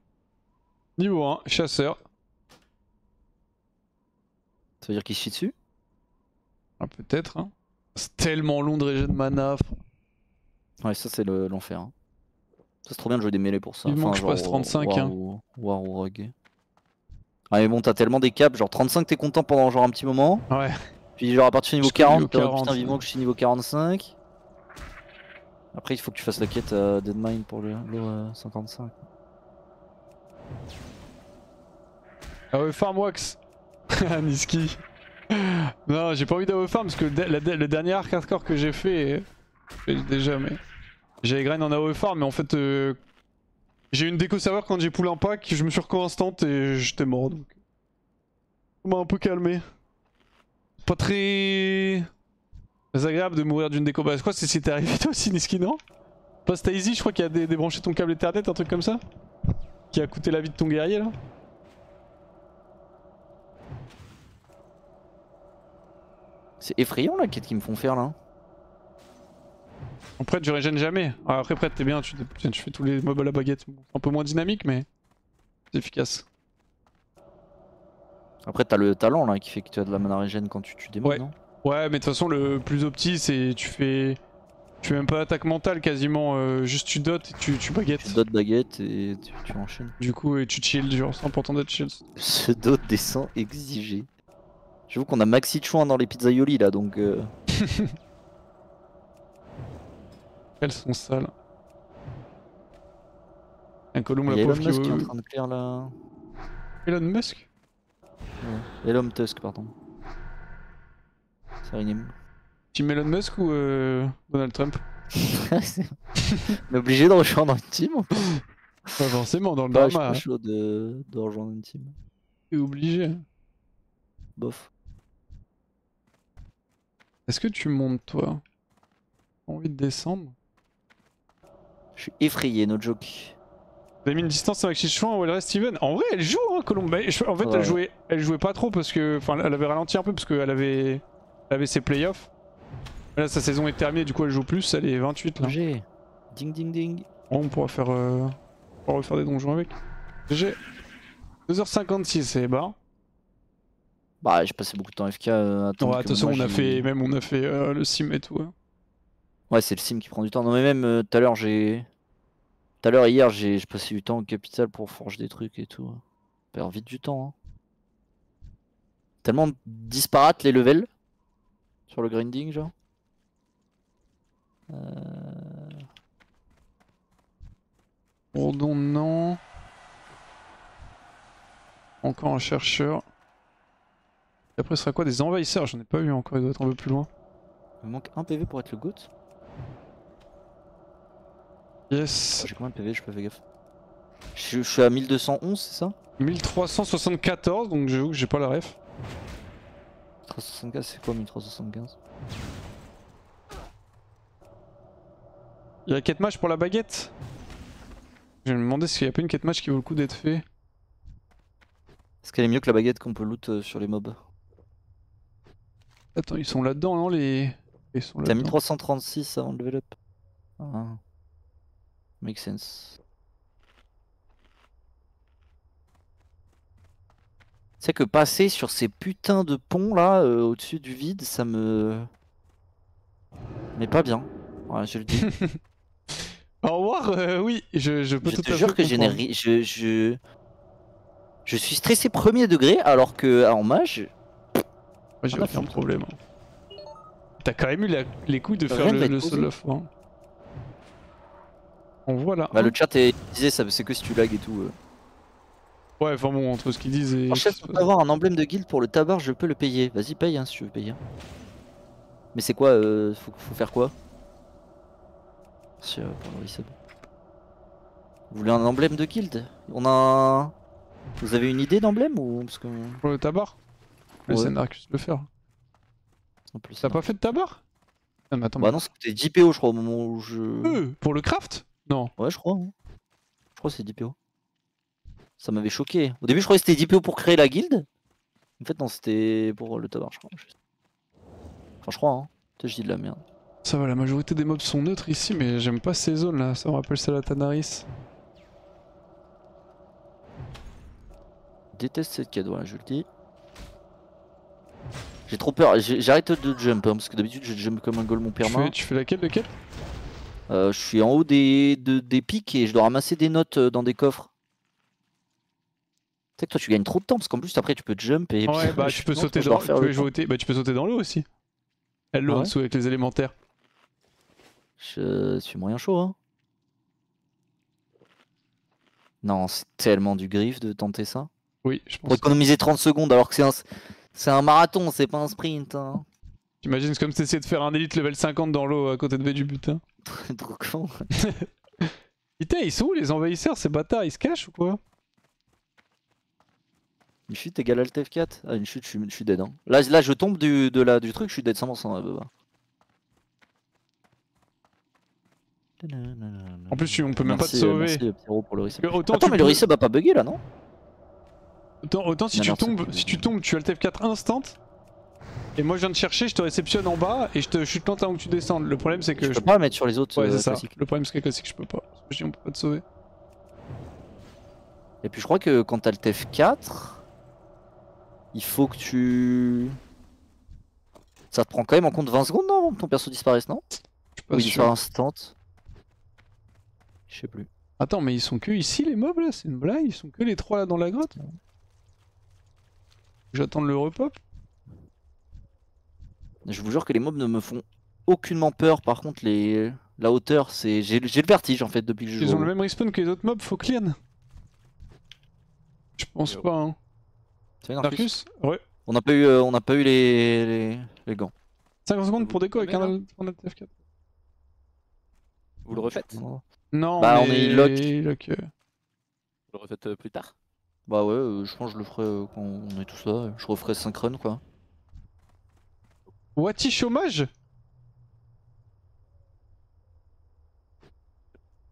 Niveau 1, chasseur. Ça veut dire qu'il se chie dessus? Ah, peut-être, hein. C'est tellement long de régène mana. Ouais, ça c'est l'enfer. Hein. Ça c'est trop bien de jouer des mêlées pour ça. Vivement que je genre, passe 35, War hein. War ou Rogue. Ah mais bon, t'as tellement des caps, genre 35 t'es content pendant genre un petit moment. Ouais. Puis genre à partir du niveau Jusqu'au niveau 40, t'es en mode, 40, putain vivement que je suis niveau 45. Après il faut que tu fasses la quête à Deadmine pour le 55. Ah ouais, farm wax. Niski. Non, j'ai pas envie d'avoir farm parce que le dernier arc hardcore que j'ai fait, déjà, mais j'avais grind en AOE farm, mais en fait, j'ai eu une déco serveur quand j'ai pull un pack, je me suis reco instant et j'étais mort donc. Ça m'a un peu calmé. Pas très agréable de mourir d'une déco. Bah, je crois que c'est si t'es arrivé toi aussi, Niski, non? Pas Stacy, je crois qu'il a débranché ton câble Ethernet, un truc comme ça? Qui a coûté la vie de ton guerrier là? C'est effrayant la quête qu'ils me font faire là. Après tu régènes jamais. Ah, après prête t'es bien, tu fais tous les mobs à la baguette. Bon, un peu moins dynamique mais c'est efficace. Après t'as le talent là qui fait que tu as de la mana régène quand tu tues des mobs, Ouais. non? Ouais mais de toute façon le plus opti c'est tu fais même pas attaque mentale quasiment, juste tu dotes et tu baguettes. Tu dot baguette et tu enchaînes. Du coup et tu shield, genre c'est important d'être shield. Ce dot descend exigé. J'avoue qu'on a maxi chouin dans les pizzaioli là donc. Elles sont sales. Un colombe Il y la a pauvre Elon Musk qui est en qui... train de clear là. Elon Musk? Ouais. Elon Tusk, pardon. C'est Rinim. Team Elon Musk ou Donald Trump? On est obligé de rejoindre une team. Pas forcément dans le Bah, je suis drama. pas chaud de rejoindre une team. T'es obligé. Bof. Est-ce que tu montes toi? T'as envie de descendre? Je suis effrayé, no joke. Vous avez mis une distance avec Chichouin ou elle reste Steven? En vrai elle joue hein Colombe. En fait Ouais. elle jouait pas trop parce que. Enfin elle avait ralenti un peu parce qu'elle avait ses playoffs. Là sa saison est terminée du coup elle joue plus, elle est 28 là. GG. Ding ding ding. Bon, on pourra faire refaire des donjons avec. GG. 2h56 c'est bas. Bah j'ai passé beaucoup de temps FK à attendre Ouais, que attention moi, on a fait le sim et tout. Hein. Ouais c'est le sim qui prend du temps. Non mais même tout à l'heure hier j'ai passé du temps au capital pour forger des trucs et tout. On perd vite du temps. Hein. Tellement disparates les levels sur le grinding genre. Bourdon non. Encore un chercheur. Et après ce sera quoi? Des envahisseurs? J'en ai pas eu encore, il doit être un peu plus loin. Il me manque un PV pour être le GOAT. Yes. J'ai combien de PV? Je peux faire gaffe. Je suis à 1211, c'est ça? 1374, donc j'avoue que j'ai pas la ref. 1375, c'est quoi 1375? Il y a la quête match pour la baguette. Je vais me demander s'il y a pas une quête match qui vaut le coup d'être fait. Est-ce qu'elle est mieux que la baguette qu'on peut loot sur les mobs? Attends, ils sont là-dedans, non les. Ils sont T'as là-dedans. 1336 avant le level up. Ah. Make sense. C'est que passer sur ces putains de ponts là au-dessus du vide, ça me. Mais pas bien. Ouais, je le dis. Au revoir, oui, je peux Je tout te à fait jure que comprendre. je suis stressé premier degré alors que en mage. Moi j'ai Ah, aucun putain. problème. T'as quand même eu les couilles de faire Rien ne va le être posé. solo off. Hein. On voit là. Bah, le chat disait ça, c'est que si tu lag et tout. Ouais, enfin bon, entre ce qu'ils disent et. En chef, pour avoir un emblème de guild pour le tabac, je peux le payer. Vas-y, paye hein, si tu veux payer. Mais c'est quoi faut faire quoi? Si, pour le resub. Vous voulez un emblème de guild? On a un... Vous avez une idée d'emblème ou parce que... Pour le tabac. Le Ouais. Narcus le faire. En plus, T'as non. pas fait de tabac? Ah, mais attends, Bah non, ça coûtait 10 PO je crois au moment où je... pour le craft? Non. Ouais, je crois. Hein. Je crois que c'est 10 PO. Ça m'avait choqué. Au début, je croyais que c'était 10 PO pour créer la guilde. En fait, non, c'était pour le tabac, je crois. Enfin, je crois, hein. Peut-être je dis de la merde. Ça va, la majorité des mobs sont neutres ici, mais j'aime pas ces zones là. Ça me rappelle celle à Tanaris. Je déteste cette quête, voilà, je le dis. J'ai trop peur. J'arrête de jump, hein, parce que d'habitude, je jump comme un golemon perma. Tu fais laquelle, lequel? Je suis en haut des pics et je dois ramasser des notes dans des coffres. Tu sais que toi tu gagnes trop de temps parce qu'en plus après tu peux jump et Ouais, bah tu peux sauter dans tu peux sauter dans l'eau aussi. Elle l'eau Ah en ouais dessous avec les élémentaires. Je suis moyen chaud hein. Non, c'est tellement du griffe de tenter ça. Oui, je Pour pense. économiser 30 secondes alors que c'est un marathon, c'est pas un sprint. Hein. J'imagine c'est comme si t'essayais de faire un élite level 50 dans l'eau à côté de V du butin. Trop con. Putain, ils sont où les envahisseurs, ces bâtards? Ils se cachent ou quoi? Une chute égale Alt F4. Ah, une chute, je suis dead. Hein. Là, je tombe du truc, je suis dead 100%. Bah. En plus, on peut même pas te Merci, sauver. merci, Pierrot, pour le resub. Autant Attends, mais le resub a pas bugué là, non? Autant si Non, tu non, tombes, tu Alt F4 instant. Et moi je viens de chercher, je te réceptionne en bas et je te chute avant que tu descendes. Le problème c'est que Je peux pas mettre sur les autres Ouais, c'est ça. classiques. Le problème c'est que classique je peux pas. Je dis on peut pas te sauver. Et puis je crois que quand t'as le F4, il faut que tu... Ça te prend quand même en compte 20 secondes non avant que ton perso disparaisse, non? Je suis pas Ou il sûr. disparaît instant. Je sais plus. Attends, mais ils sont que ici les mobs là? C'est une blague? Ils sont que les trois là dans la grotte? J'attends le repop. Je vous jure que les mobs ne me font aucunement peur. Par contre, la hauteur, c'est... J'ai le vertige en fait depuis que je joue. Ils ont le même respawn que les autres mobs, faut clean. Je pense pas hein. C'est vrai, Narcus Narcus? Ouais. on n'a pas eu les gants. 50 secondes pour déco avec un Alt F4. Vous le refaites? Non, Bah, mais on est lock. lock. Vous le refaites plus tard? Bah ouais, je pense que je le ferai quand on est tous là. Je referai 5 runs quoi. Wati chômage?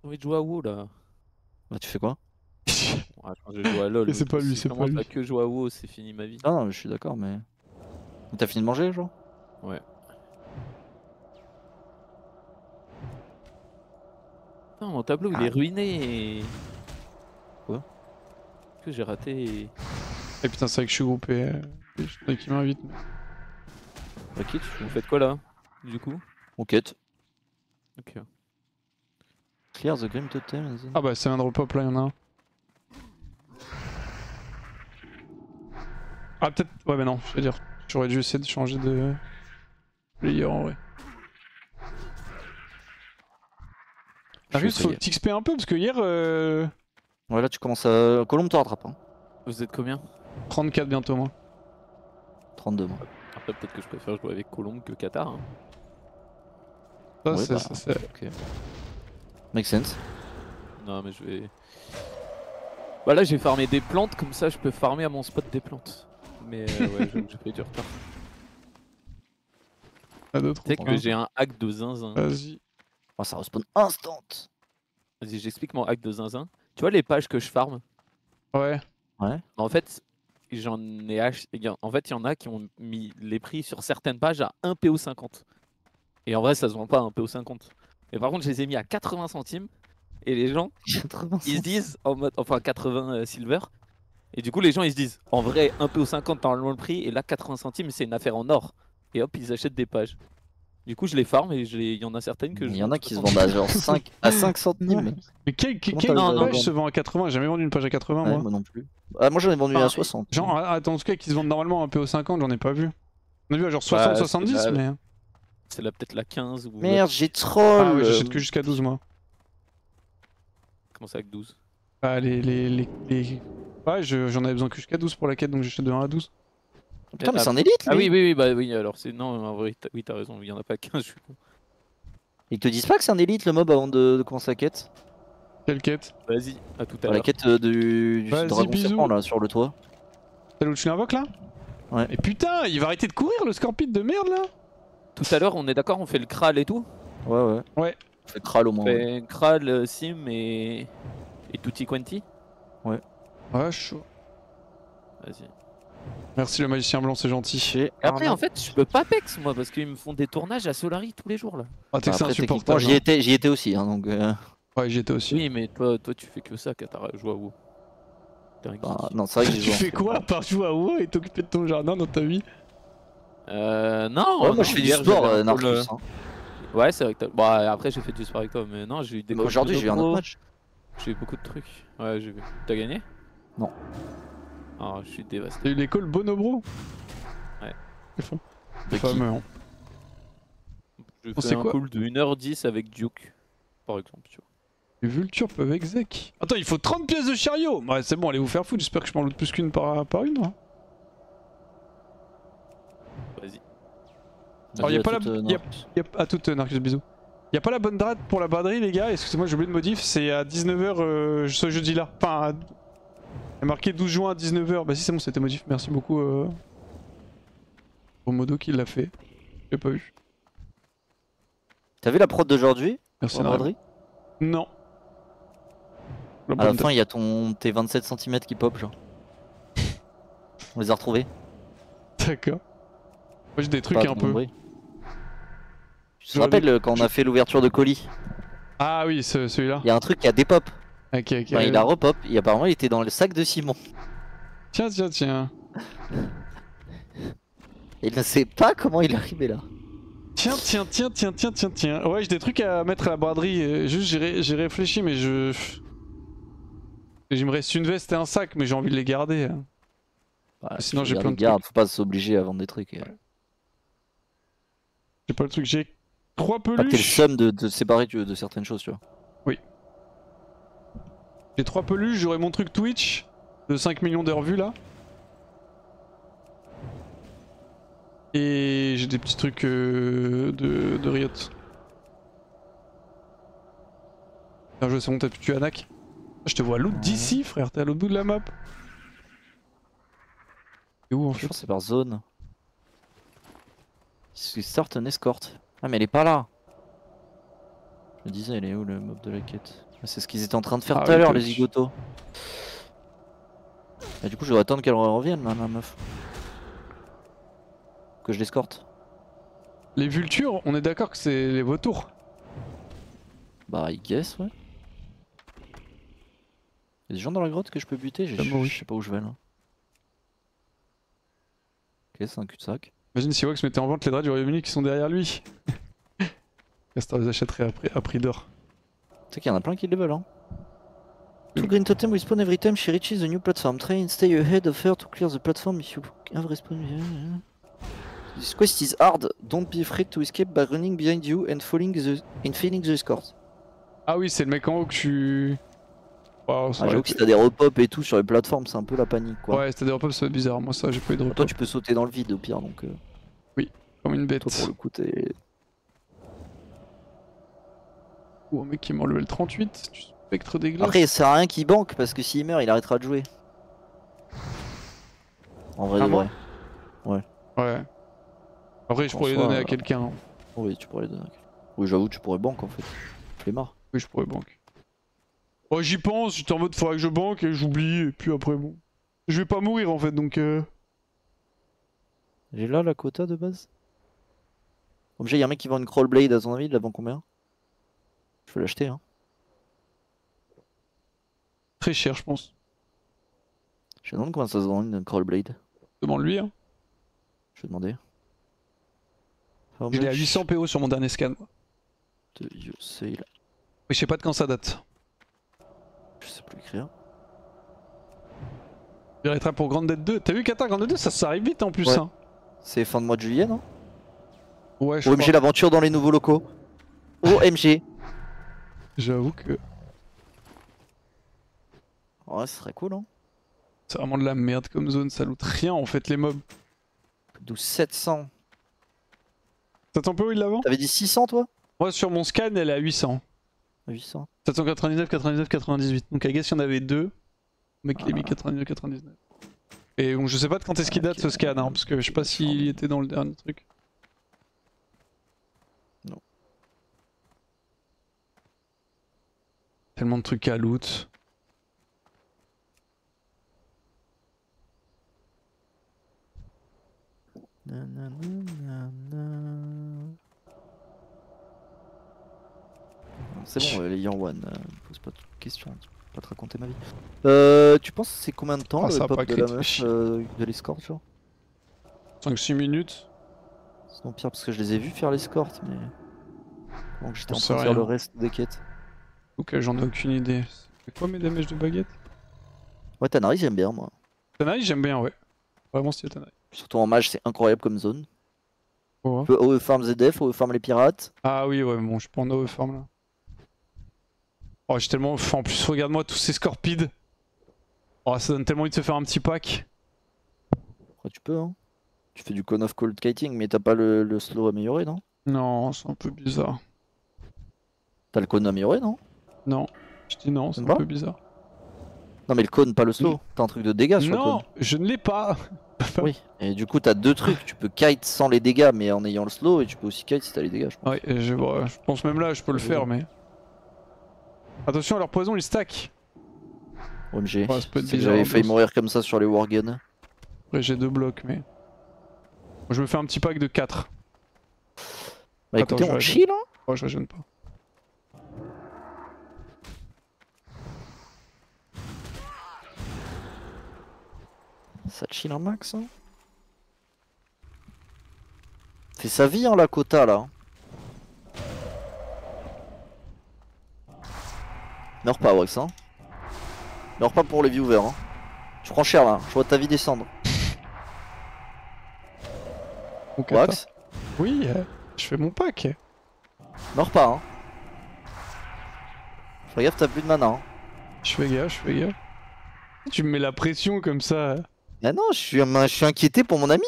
J'ai envie de jouer à WoW là. Bah tu fais quoi? Ouais, je vais jouer à LoL. Mais c'est pas lui, Si c'est je pas commence lui. à que jouer à WoW, c'est fini ma vie. Ah non, mais je suis d'accord, mais... T'as fini de manger, genre? Ouais. Non, mon tableau il est ruiné. Quoi? Eh, Que j'ai raté. Et putain, c'est vrai que je suis groupé. Je voudrais qu'il m'invite. Bah quitte, Vous faites quoi là? Du coup? on quête. Ok. Clear the Grim Totem. Ah bah c'est un drop up là, y'en a un. Ah peut-être... Ouais bah non, je veux dire, j'aurais dû essayer de changer de... player en vrai. Marius, faut que t'XP un peu parce que hier... Ouais là tu commences à... Colombe te rattrape hein. Vous êtes combien? 34 bientôt moi. 32 mois. Après peut-être que je préfère jouer avec Colombe que Qatar. Hein. Ça Ouais, c'est... bah, ça, c'est- ok. Make sense. Non, mais je vais. Bah là, j'ai farmé des plantes, comme ça je peux farmer à mon spot des plantes. Mais ouais, j'avoue que j'ai fait du retard. Pas d'autres. Tu sais que j'ai un hack de zinzin. Vas-y. Oh, ça respawn instant. Vas-y, j'explique mon hack de zinzin. Tu vois les pages que je farm? Ouais. En fait, j'en ai acheté. En fait, il y en a qui ont mis les prix sur certaines pages à 1 PO50. Et en vrai, ça se vend pas à 1 PO50. Et par contre, je les ai mis à 80 centimes. Et les gens, 80 ils se disent en mode. Enfin, 80 silver. Et du coup, les gens, ils se disent en vrai, 1 PO50 normalement le prix. Et là, 80 centimes, c'est une affaire en or. Et hop, ils achètent des pages. Du coup, je les farm et il y en a certaines que je. Il y en a qui se vendent à genre 5 centimes. Mais quelle Comment t'arrives à page vendre se vend à 80? J'ai jamais vendu une page à 80 Ouais, moi. moi non plus. Ah, moi j'en ai vendu Enfin, à 60. Genre, attends, en tout cas, qui se vendent normalement un peu au 50, j'en ai pas vu. On a vu à genre 60-70, c'est la- mais. C'est là peut-être la 15 ou. Merde, j'ai troll. Ah ouais, j'achète que jusqu'à 12 moi. Comment ça avec 12? Ah, Ouais, j'en avais besoin que jusqu'à 12 pour la quête, donc j'achète de 1 à 12. Putain, mais c'est un élite, Ah lui. oui, bah oui, alors c'est. Non, en vrai, oui, t'as raison, il y en a pas 15, je suis con. Ils te disent pas que c'est un élite le mob avant de commencer la quête? Quelle quête? Vas-y, à tout à La l'heure. quête du Vas-y, dragon bisous. serpent là sur le toit. Celle où tu l'invoques là? Ouais. Mais putain, il va arrêter de courir le scorpion de merde là! Tout à l'heure, on est d'accord, on fait le Kral et tout? Ouais. Ouais. On fait Kral au moins. On Ouais. fait Kral, Sim et Tutti Quanti? Ouais, chaud. Vas-y. Merci le magicien blanc, c'est gentil. Chez Après, Arnaud. en fait, je peux pas pex moi parce qu'ils me font des tournages à Solari tous les jours là. Ah, t'es que c'est Après, techniquement, insupportable. j'y étais aussi, hein, donc. Ouais, j'y étais aussi. Oui, mais toi, tu fais que ça, Katara, jouer à WoW. T'es un Bah, geek. non, c'est vrai que j'ai Tu joué. fais quoi à part jouer à WoW et t'occuper de ton jardin dans ta vie? Non, Ouais, non, moi je fais du hier, sport, j'avais un call, Narcus. Hein. Ouais, c'est vrai que bah après, j'ai fait du sport avec toi, mais non, j'ai eu des Mais calls aujourd'hui, j'ai eu un autre pro, match. J'ai eu beaucoup de trucs. Ouais, j'ai vu. T'as gagné? Non. Ah, je suis dévasté. T'as eu l'école Bonobro? Ouais. C'est fond. De qui Fameux, hein. Je On fais sait un quoi call de 1h10 avec Duke, par exemple, tu vois. Les vultures peuvent exec. Attends, il faut 30 pièces de chariot! Ouais, c'est bon, allez vous faire foutre, j'espère que je m'en loot plus qu'une par une. Hein. Vas-y. Alors, y a Vas-y, pas la- toute, y a- Narcus. À toute Narcus, bisous. Y'a pas la bonne date pour la braderie, les gars? Excusez-moi, j'ai oublié de modif, c'est à 19h ce jeudi-là. Enfin, il y a marqué 12 juin à 19h. Bah, si, c'est bon, c'était modif. Merci beaucoup au modo qui l'a fait. J'ai pas eu. T'as vu la prod d'aujourd'hui? Merci, En Nara. braderie? Non. La À la bonne fin, il y a tes 27 cm qui pop, genre. On les a retrouvés. date. D'accord. Moi, j'ai des trucs Pas un de peu. bruit. Tu te J'aurais rappelles des- quand on a fait l'ouverture de colis? Ah oui, celui-là. Il y a un truc qui a des pop. Ok, ok. Enfin, il a repop et apparemment il était dans le sac de Simon. Tiens, tiens, tiens. Et il ne sait pas comment il est arrivé là. Tiens, tiens, tiens, tiens, tiens, tiens, tiens. Ouais, j'ai des trucs à mettre à la braderie. Juste, j'ai réfléchi, mais il me reste une veste et un sac, mais j'ai envie de les garder. Voilà, Sinon, tu j'ai regardes, plein de garde, faut pas s'obliger à vendre des trucs. J'ai pas le truc. J'ai 3 Pas que t'aies le peluches. seum de te séparer de certaines choses, tu vois. J'ai 3 peluches, j'aurai mon truc Twitch de 5 millions d'heures vues là. Et j'ai des petits trucs de Riot. Bien joué, c'est bon, t'as pu tuer Anak. Je te vois à l'autre d'ici, frère, t'es à l'autre bout de la map. T'es où en Je fait? pense que c'est par zone. Start an escort. Ah, mais elle est pas là. Je me disais, elle est où le mob de la quête? Ah, c'est ce qu'ils étaient en train de faire Ah tout à oui, l'heure, Twitch. les zigotos. Bah, du coup, je dois attendre qu'elle revienne, là, la meuf. Que je l'escorte. Les vultures, on est d'accord que c'est les vautours. Bah, I guess, ouais. Y'a des gens dans la grotte que je peux buter? Ah, bon, oui. Je sais pas où je vais là. Ok, c'est un cul-de-sac. Imagine si Wax mettait en vente les draps du Royaume-Uni qui sont derrière lui. Castor les achèterait à prix d'or. Tu sais qu'il y en a plein qui les veulent, hein. Two green totem respawn every time she reaches the new platform. Try and stay ahead of her to clear the platform if you have respawn. This quest is hard. Don't be afraid to escape by running behind you and failing the escort. Ah oui, c'est le mec en haut que tu... Wow, ça Ah, aurait j'avoue que si été- t'as des repop et tout sur les plateformes, c'est un peu la panique, quoi. Ouais, c'était des repos, c'est bizarre. Moi, ça, j'ai pas eu de repos. Toi, tu peux sauter dans le vide au pire, donc Comme une bête. toi, pour le coup, t'es. Ou un mec qui m'a enlevé le 38, du spectre des glaces. Après, ça sert à rien qu'il banque parce que s'il meurt, il arrêtera de jouer. En vrai, Ah de bon vrai. Ouais. Après, je En pourrais les soi, donner à quelqu'un. Oui, tu pourrais les donner à quelqu'un. Oui, j'avoue, tu pourrais banque en fait. Flemmard. Oui, je pourrais banque. Oh, j'y pense, j'étais en mode faudrait que je banque et j'oublie, et puis après, bon. Je vais pas mourir en fait, donc J'ai là la quota de base. Objet, y'a un mec qui vend une crawl blade à ton avis, il la vend combien? Je vais l'acheter, hein. très cher, je pense. Je me demande combien ça se vend une crawl blade. Demande-lui, hein. Je vais demander. How Il est à much 800 PO sur mon dernier scan. do you sell? Oui, je sais pas de quand ça date. Je sais plus écrire. Il arrêtera pour Grand Dead 2. T'as vu Qatar Grand Dead 2, ça arrive vite en plus, Ouais. hein. C'est fin de mois de juillet, non? Ouais, je OMG, crois. l'aventure dans les nouveaux locaux. OMG. J'avoue que Ouais, ce serait cool, hein. c'est vraiment de la merde comme zone, ça loot rien en fait, les mobs. 12 700. T'attends PO, il l'avant? T'avais dit 600 toi? Moi, sur mon scan, elle est à 800. 800. 799, 99, 98. Donc, I guess, il y en avait deux. Le mec, il a mis 99, 99. Et bon, je sais pas de quand est-ce qu'il date ce scan, hein, parce que je sais pas s'il était dans le dernier truc. Non. Tellement de trucs à loot. C'est bon, les Yang One, pose pas de questions, tu peux pas te raconter ma vie. Tu penses c'est combien de temps Ah, ça le a pop pas de la critique. meuf de l'escorte genre? 5-6 minutes. Sinon pire parce que je les ai vus faire l'escorte mais... Donc j'étais en J'en train de sais faire le rien. reste des quêtes. Ok, j'en ai aucune idée. C'est quoi mes damages de baguette? Ouais Tanari j'aime bien moi. Tanai, j'aime bien, ouais. Vraiment stylé Tanai. Surtout en mage c'est incroyable comme zone. Oh, On peut OE farm ZDF, OE farm les pirates. ah oui, ouais, bon, je suis pas en overfarm là. Oh, j'ai tellement faim. En plus, regarde-moi tous ces scorpides. Oh, ça donne tellement envie de se faire un petit pack. Après tu peux hein. Tu fais du cone of cold kiting mais t'as pas le slow amélioré non? Non, c'est un peu bizarre. T'as le cone amélioré non? Non, je dis non, c'est un Bah peu bizarre. Non mais le cone pas le slow, t'as un truc de dégâts sur le Non, cone. je ne l'ai pas. Oui, et du coup t'as deux trucs, tu peux kite sans les dégâts mais en ayant le slow et tu peux aussi kite si t'as les dégâts je pense. Ouais, et je pense même là, je peux le faire, mais. Attention, leur poison il stack. OMG, Ouais, ça peut être c'est que bizarre, j'avais failli boss. mourir comme ça sur les warguns. Après, j'ai 2 blocs, mais. Moi, je me fais un petit pack de 4. Bah Attends, écoutez, je on vais chill hein. Oh, je régène pas. Ça chill un max hein. Fait sa vie hein la quota là. Meurs pas Wax hein. Meurs pas pour les viewers hein. Tu prends cher là, je vois ta vie descendre. Mon kata. Wax, Oui, je fais mon pack. meurs pas hein. Fais gaffe t'as plus de mana hein. Je fais gaffe, je fais gaffe. Tu me mets la pression comme ça. Ah non, je suis inquiété pour mon ami.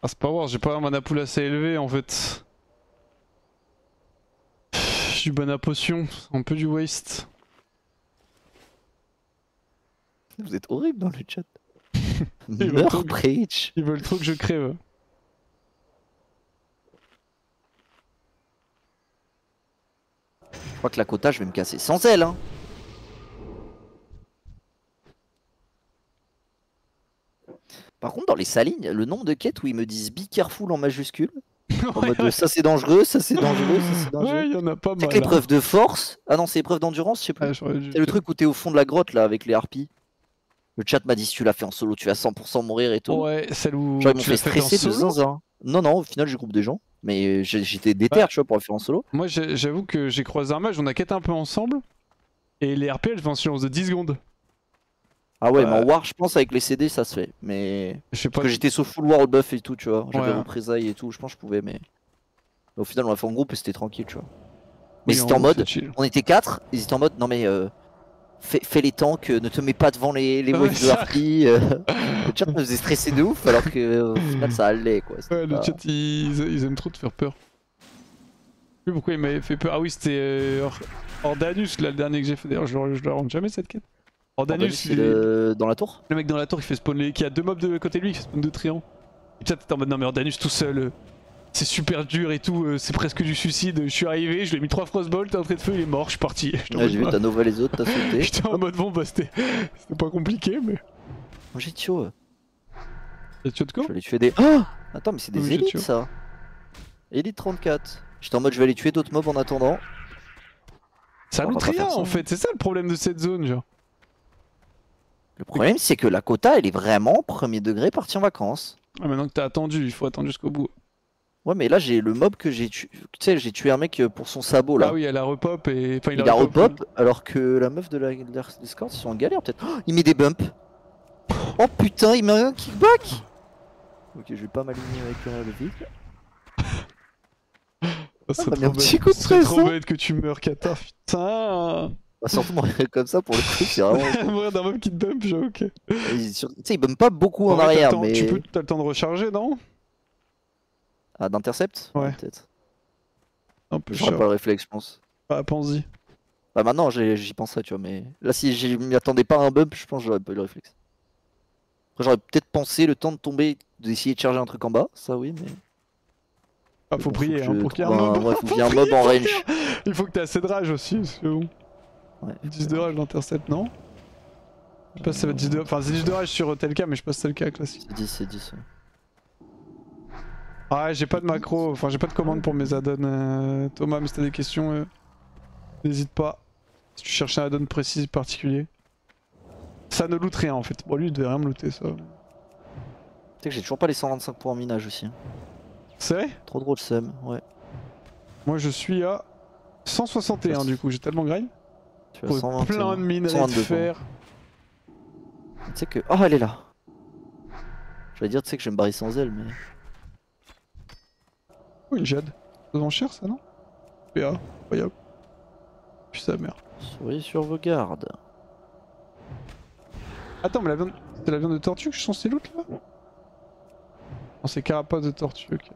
Ah, c'est pas grave, j'ai pas un mana pool assez élevé en fait. J'ai du mana potion, c'est un peu du waste. Vous êtes horrible dans le chat. veulent Meurs trop- Preach. Ils veulent trop que je crève. Je crois que la quota je vais me casser sans elle hein. Par contre dans les salines, le nombre de quêtes où ils me disent be careful en majuscule. En mode ça c'est dangereux, ça c'est dangereux, ça c'est dangereux. Ouais, il y en a pas C'est mal. que l'épreuve de force. Ah non, c'est l'épreuve d'endurance, je sais plus. Ah, j'aurais dû C'est le faire. truc où t'es au fond de la grotte là avec les harpies. Le chat m'a dit si tu l'as fait en solo, tu vas 100% mourir et tout. Ouais, celle où Genre ils m'ont tu l'as fait fait en stresser de solo. zinzin. Non, non, au final j'ai groupe des gens. Mais j'étais déter, Ouais. tu vois, pour le faire en solo. Moi, j'avoue que j'ai croisé un mage, on a quête un peu ensemble. Et les RP, elles font en silence de 10 secondes. Ah ouais, mais en Ouais. war, je pense avec les CD ça se fait. Mais. Je sais pas. Parce que j'étais sous full war buff et tout, tu vois. J'avais Ouais. représailles et tout, je pense que je pouvais, mais. Au final, on l'a fait en groupe et c'était tranquille, tu vois. Mais Oui, c'était en gros, mode. c'est chill. On était 4, ils étaient en mode non mais. Fais les tanks, ne te mets pas devant les Ouais, waves de ça. harpie. Le chat me faisait stresser de ouf alors que au final ça allait quoi. C'était Ouais, le pas- chat, ils aiment trop te faire peur. sais pourquoi il m'avait fait peur. Ah oui, c'était Ordanus, là, le dernier que j'ai fait. D'ailleurs, je le rends jamais cette quête. Ordanus, c'est dans la tour. le mec dans la tour, il fait spawn qui a 2 mobs de côté de lui, il fait spawn 2 triangles. Et toi, t'étais en mode non, mais Ordanus tout seul, c'est super dur et tout, c'est presque du suicide. Je suis arrivé, je lui ai mis 3 frostbolts, entrée de feu, il est mort, je suis parti. Ouais, j'ai vu, t'as Nova les autres, t'as sauté. J'étais en mode bon, bah c'était pas compliqué, mais. Moi j'ai Tio. Y'a tué de quoi Je vais aller tuer des. Oh attends, mais c'est des Oui, j'ai élites tué. ça. Élite 34. J'étais en mode je vais aller tuer d'autres mobs en attendant. Ça On va loot pas rien faire ça, en hein. fait, c'est ça le problème de cette zone, genre. Le problème c'est que la quota elle est vraiment premier degré partie en vacances. Ah, maintenant que t'as attendu, il faut attendre jusqu'au bout. Ouais mais là j'ai le mob que j'ai tué. Tu sais j'ai tué un mec pour son sabot là. Ah oui, elle a repop et. Enfin, Il a repop alors que la meuf de la Discord ils sont en galère peut-être. Oh, il met des bumps. Oh putain il met un kickback. Ok je vais pas m'aligner avec le vide. Oh, c'est Ah, mais un trop petit bête. coup de C'est stress, trop hein. bête que tu meurs, Kata, putain. Bah, surtout mourir comme ça pour le coup c'est vraiment. Mourir d'un mob qui te bump, genre, ok. Tu sais il bump pas beaucoup en vrai, arrière t'as le temps- mais. T'as le temps de recharger, non? Ah d'intercept. Ouais. Peut-être. Un peu J'aurais cher. pas le réflexe je pense. Ah, pense-y. Bah maintenant j'y penserais tu vois mais là si je m'y attendais pas à un bump je pense que j'aurais pas eu le réflexe. Après j'aurais peut-être pensé le temps de tomber, d'essayer de charger un truc en bas, ça oui mais... Ah, faut bon, prier que hein, je pour qu'il y ait un trouve mob. ouais, faut Faut qu'il y ait un prier, mob en faut qu'il y range. ait- Il faut que t'aies assez de rage aussi, parce que bon. Ouais, 10 de rage d'intercept, non? Je sais pas si ça va être 10 de... Enfin, c'est 10 de rage sur Telka, mais je sais pas si c'est le cas classique. c'est 10 ouais. Ah, j'ai pas de macro, enfin j'ai pas de commande pour mes add-ons. Thomas, mais si t'as des questions, n'hésite pas. Si tu cherches un add-on précis particulier. Ça ne loot rien en fait. Bon, lui il devait rien me looter ça. Tu sais que j'ai toujours pas les 125 points en minage aussi. Hein. C'est vrai? Trop drôle Sam, ouais. Moi je suis à 161 du coup, j'ai tellement grind. Tu as Pour 121. plein de mines à 122, faire. Tu sais que... Oh elle est là. Je vais dire tu sais que je vais me barrer sans elle mais... Oh, une jade. Ça vend cher ça non? PA, incroyable. Puis sa mère. Soyez sur vos gardes. Attends, mais la viande... c'est la viande de tortue que je suis censé loot là? Non, c'est carapace de tortue, ok.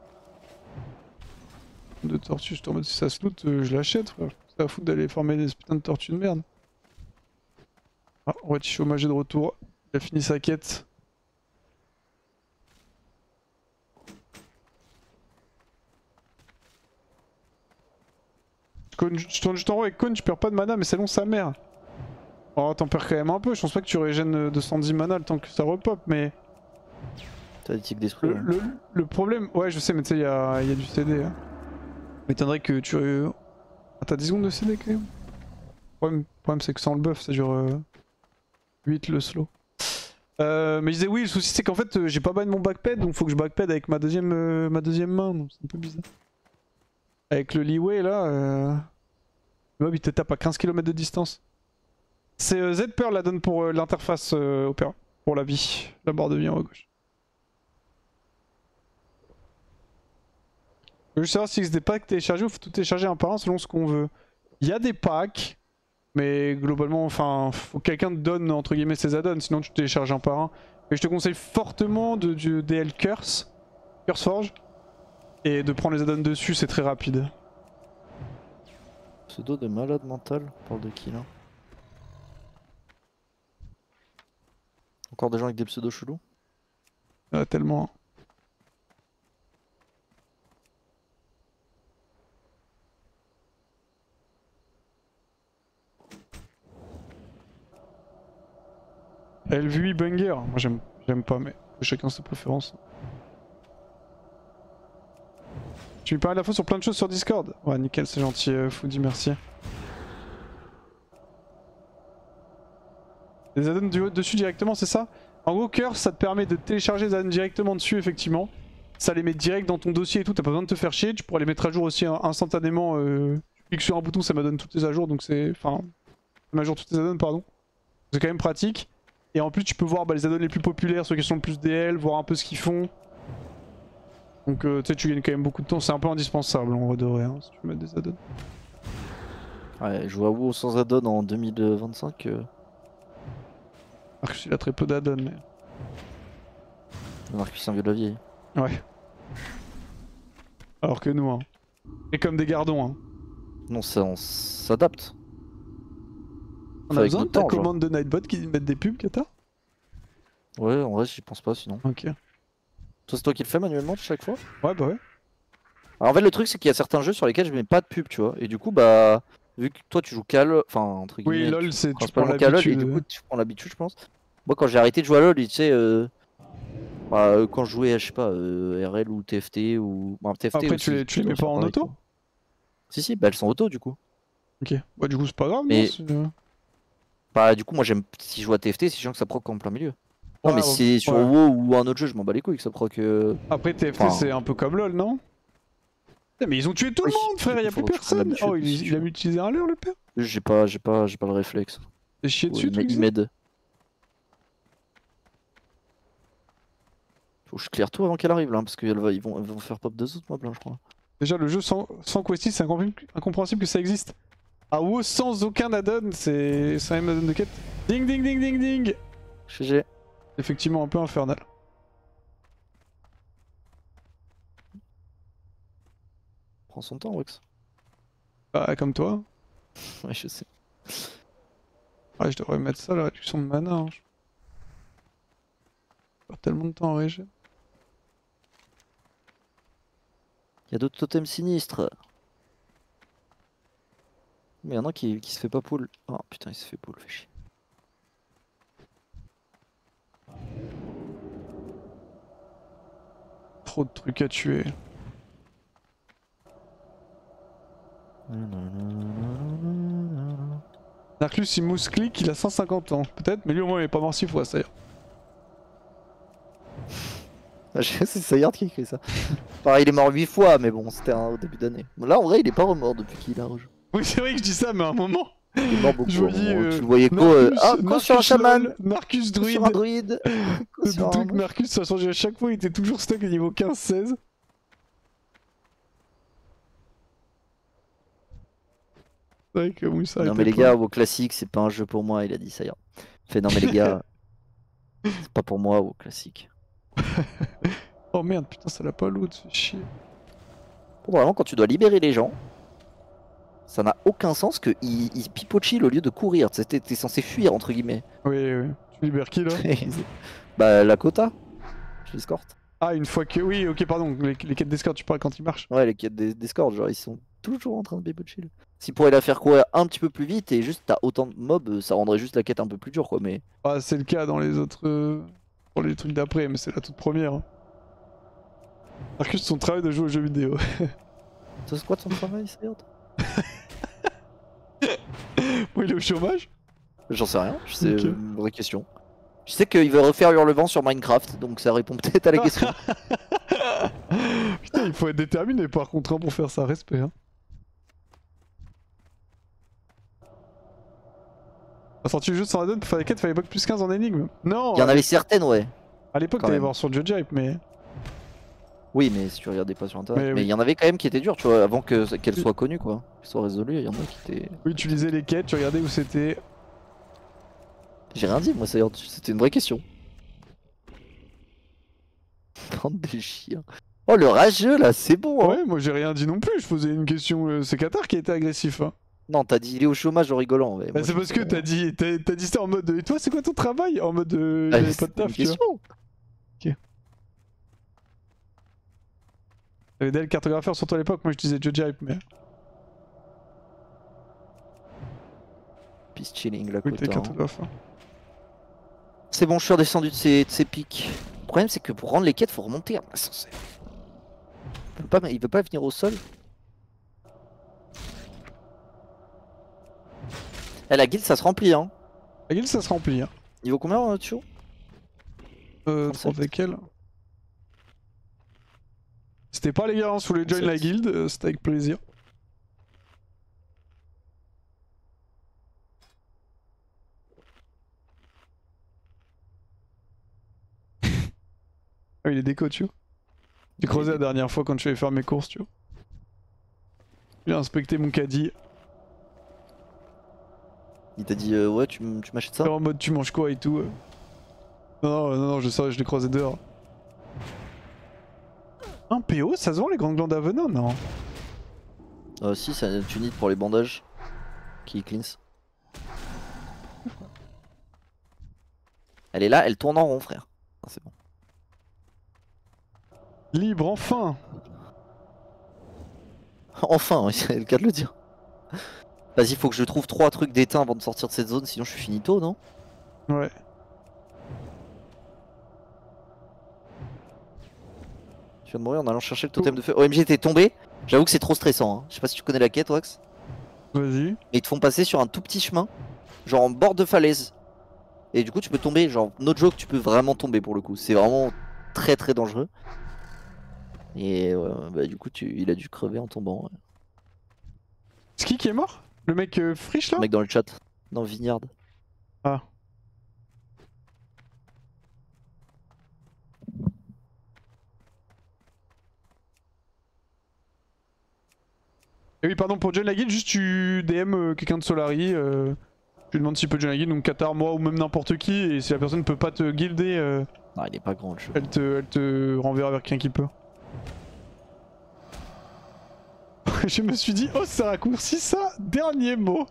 De tortue, je te remets si ça se loot, je l'achète frère. Ça va foutre d'aller former des putains de tortues de merde. Ah, Retichi chômage est de retour. Il a fini sa quête. Je tourne juste en haut avec Cône, tu perds pas de mana, mais c'est long sa mère. Oh, t'en perds quand même un peu, je pense pas que tu régènes 210 mana le temps que ça repop, mais. T'as des tics d'esprit. Ouais. Le problème. Ouais, je sais, mais tu sais, y a du CD. Hein. M'étonnerait que tu. Ah, t'as 10 secondes de CD quand même. Le problème c'est que sans le buff, ça dure 8 le slow. Mais je disais oui, le souci c'est qu'en fait j'ai pas ban mon backped, donc faut que je backped avec ma deuxième main, donc c'est un peu bizarre. Avec le leeway là, le mob il te tape à 15 km de distance. C'est Z-Pearl la donne pour l'interface Opera, pour la vie, la barre de vie en haut à gauche. Je veux juste savoir si c'est des packs téléchargés ou faut tout télécharger un par un selon ce qu'on veut. Il y a des packs, mais globalement, enfin, faut que quelqu'un te donne entre guillemets ses add-ons, sinon tu télécharges un par un. Et je te conseille fortement du DL Curse, Curseforge, et de prendre les add-ons dessus, c'est très rapide. Pseudo de malade mental, on parle de qui là? Encore des gens avec des pseudos chelous? Tellement. LV banger, moi j'aime pas, mais chacun ses préférences. Tu me parles à la fois sur plein de choses sur Discord? Ouais, nickel, c'est gentil, Foodie, merci. Les add-ons du haut dessus directement, c'est ça? En gros, Curse, ça te permet de télécharger les add-ons directement dessus, effectivement. Ça les met direct dans ton dossier et tout, t'as pas besoin de te faire chier. Tu pourras les mettre à jour aussi instantanément. Tu cliques sur un bouton, ça me donne toutes les à jour, donc c'est. Enfin. Ça met à jour toutes les add-ons, pardon. C'est quand même pratique. Et en plus, tu peux voir les add-ons les plus populaires, ceux qui sont le plus DL, voir un peu ce qu'ils font. Donc, tu sais, tu gagnes quand même beaucoup de temps. C'est un peu indispensable en vrai de vrai, hein, si tu veux mettre des add-ons. Ouais, je vois WoW sans add-on en 2025. Marcus, il a très peu d'add-ons, mais. Marcus, c'est un vieux de la vieille. Ouais. Alors que nous, hein. Et comme des gardons, hein. Non, ça, on s'adapte. On Faut a avec besoin de notre ta temps, genre. commande de Nightbot qui mettent des pubs, Kata? Ouais, en vrai, j'y pense pas sinon. Ok. Toi, c'est toi qui le fais manuellement chaque fois? Ouais, bah ouais. Alors, en fait, le truc, c'est qu'il y a certains jeux sur lesquels je mets pas de pub, tu vois. Et du coup, bah, vu que toi, tu joues qu'à LoL, enfin, entre guillemets, Oui, LoL, tu c'est tu prends principalement qu'à LoL, et l'habitude. du coup, tu prends l'habitude, je pense. Moi, quand j'ai arrêté de jouer à LoL, tu sais, quand je jouais, je sais pas, RL ou TFT ou. Bon, TFT Après, aussi, tu les mets pas sur en pareil, auto? quoi. Si, bah, elles sont auto, du coup. Ok. Bah, du coup, c'est pas grave, Mais- non c'est- Bah, du coup, moi, j'aime. Si je joue à TFT, c'est chiant que ça proc en plein milieu. Non, Ouais, mais si c'est sur ouais. WoW ou un autre jeu, je m'en bats les couilles que ça proc. Après, TFT, Enfin- c'est un peu comme LoL, non? Putain, mais ils ont tué tout le Oui, monde, frère, du y'a coup, plus faut prendre personne! l'habitude Oh, aussi, il a utilisé un leurre, le père? J'ai pas le réflexe. T'es chié dessus, Ouais, truc il ça? m'aide. Faut que je clear tout avant qu'elle arrive là, parce qu'ils vont faire pop deux autres mobs là, je crois. Déjà, le jeu sans questy, c'est incompréhensible que ça existe. À WoW, sans aucun add-on, c'est un même add-on de quête. Ding ding ding ding ding! GG. Effectivement, un peu infernal. Prends son temps, Wex. Bah, comme toi. Ouais, je sais. Ouais, je devrais mettre ça, la réduction de mana. Hein. Je perds tellement de temps en régène. Y'a d'autres totems sinistres. Mais y'en a qui se fait pas pull. Oh putain, il se fait pull, fait chier. Trop de trucs à tuer. Narclus, il mousse click, il a 150 ans. Peut-être, mais lui au moins il est pas mort 6 fois, ça y est. Ah, c'est Sayard qui a écrit ça. Pareil, il est mort 8 fois, mais bon, c'était au début d'année. Là, en vrai, il est pas remort depuis qu'il a rejoint. Oui, c'est vrai que je dis ça, mais à un moment. Il est mort beaucoup. Je voyais, tu le voyais quoi quoi sur un chaman, Narcus quoi druide. sur un druide, quoi Le sur un truc mage. Narcus, ça a changé à chaque fois, il était toujours stock au niveau 15-16. C'est vrai que oui, ça Non mais les gars, WoW classique, c'est pas un jeu pour moi, il a dit Sayard. Fait non mais les gars, c'est pas pour moi WoW classique. Oh merde, putain, ça l'a pas loot, c'est chier. Bon, vraiment, quand tu dois libérer les gens, ça n'a aucun sens que ils pipochillent au lieu de courir. T'es censé fuir entre guillemets. Oui, oui. Tu libères qui là? Bah la quota, je l'escorte. Ah, une fois que. Oui, ok, pardon, les quêtes d'escorte, tu parles quand ils marchent. Ouais, les quêtes d'escorte, genre ils sont toujours en train de pipochill. S'ils pourraient la faire courir un petit peu plus vite et juste t'as autant de mobs, ça rendrait juste la quête un peu plus dure quoi. Mais Ah, c'est le cas dans les autres. Dans les trucs d'après, mais c'est la toute première. Hein. Marcus, son travail de jouer aux jeux vidéo. c'est quoi ton travail, Sayard? Bon, il est au chômage? J'en sais rien, c'est Ok. une vraie question. Je sais qu'il veut refaire Hurlevent sur Minecraft, donc ça répond peut-être à la question. Putain, il faut être déterminé par contre hein, pour faire ça, respect. Hein. On a sorti le jeu sans add-on pour faire les quêtes, fallait pas que plus 15 en énigme. Non! Il y en avait certaines, ouais. À l'époque, quand t'allais même. voir sur Judge Hype, mais. Oui, mais si tu regardais pas sur internet. Mais Mais oui. il y en avait quand même qui étaient dures, tu vois, avant qu'elles soient connues, quoi. Qu'elles soient résolues, il y en a qui étaient. Oui, tu lisais les quêtes, tu regardais où c'était. J'ai rien dit, moi, c'était une vraie question. Bande de chiens. Oh, le rageux, là, c'est bon, hein. Ouais, moi j'ai rien dit non plus, je posais une question. C'est Qatar qui a été agressif. Hein. Non, t'as dit il est au chômage en rigolant. Ouais. Bah, Moi, c'est je parce sais que pas. t'as dit ça en mode. Et toi, c'est quoi ton travail? En mode. Il Ah, avait pas c'était de taf, une tu vois. question. T'avais des cartographeurs sur toi à l'époque, moi je disais Judge Hype, mais. Peace chilling, la Oui, côte. t'es cartographeur. C'est bon, je suis redescendu de ces pics. Le problème, c'est que pour rendre les quêtes, faut remonter en ascenseur. Il peut pas venir au sol. Eh, la guilde, ça se remplit, hein. La guilde, ça se remplit. Hein. Niveau combien, Tio? 30 avec elle. C'était pas les gars, hein, si vous voulez join la guilde, c'était avec plaisir. Ah, il est déco, tu vois. J'ai creusé la dernière fois quand je suis allé faire mes courses, tu vois. J'ai inspecté mon caddie. Il t'a dit, ouais, tu m'achètes ça? En mode, tu manges quoi et tout. Non, je l'ai croisé dehors. Un PO, ça se vend les grandes glandes à venin? Non. Si, c'est un unit pour les bandages qui cleanse. Elle est là, elle tourne en rond, frère. Ah, c'est bon. Libre, enfin. Enfin, oui, c'est le cas de le dire. Vas-y, faut que je trouve 3 trucs d'éteint avant de sortir de cette zone, sinon je suis finito, non? Ouais. Je viens de mourir en allant chercher le totem de feu. OMG, t'es tombé. J'avoue que c'est trop stressant. Hein. Je sais pas si tu connais la quête, Wax. Vas-y. Mais ils te font passer sur un tout petit chemin, genre en bord de falaise. Et du coup, tu peux tomber. Genre, no joke, tu peux vraiment tomber pour le coup. C'est vraiment très très dangereux. Et bah, du coup, il a dû crever en tombant. Ouais. C'est qui est mort? Le mec friche là? Le mec dans le chat, dans Vignard. Ah. Et oui, pardon, pour join la guilde, juste tu DM quelqu'un de Solari. Tu lui demandes s'il peut join la guilde, donc Qatar, moi ou même n'importe qui. Et si la personne peut pas te guilder, Ah, il est pas grand le jeu. elle te renverra vers quelqu'un qui peut. Je me suis dit, oh, ça raccourcit ça. Dernier mot.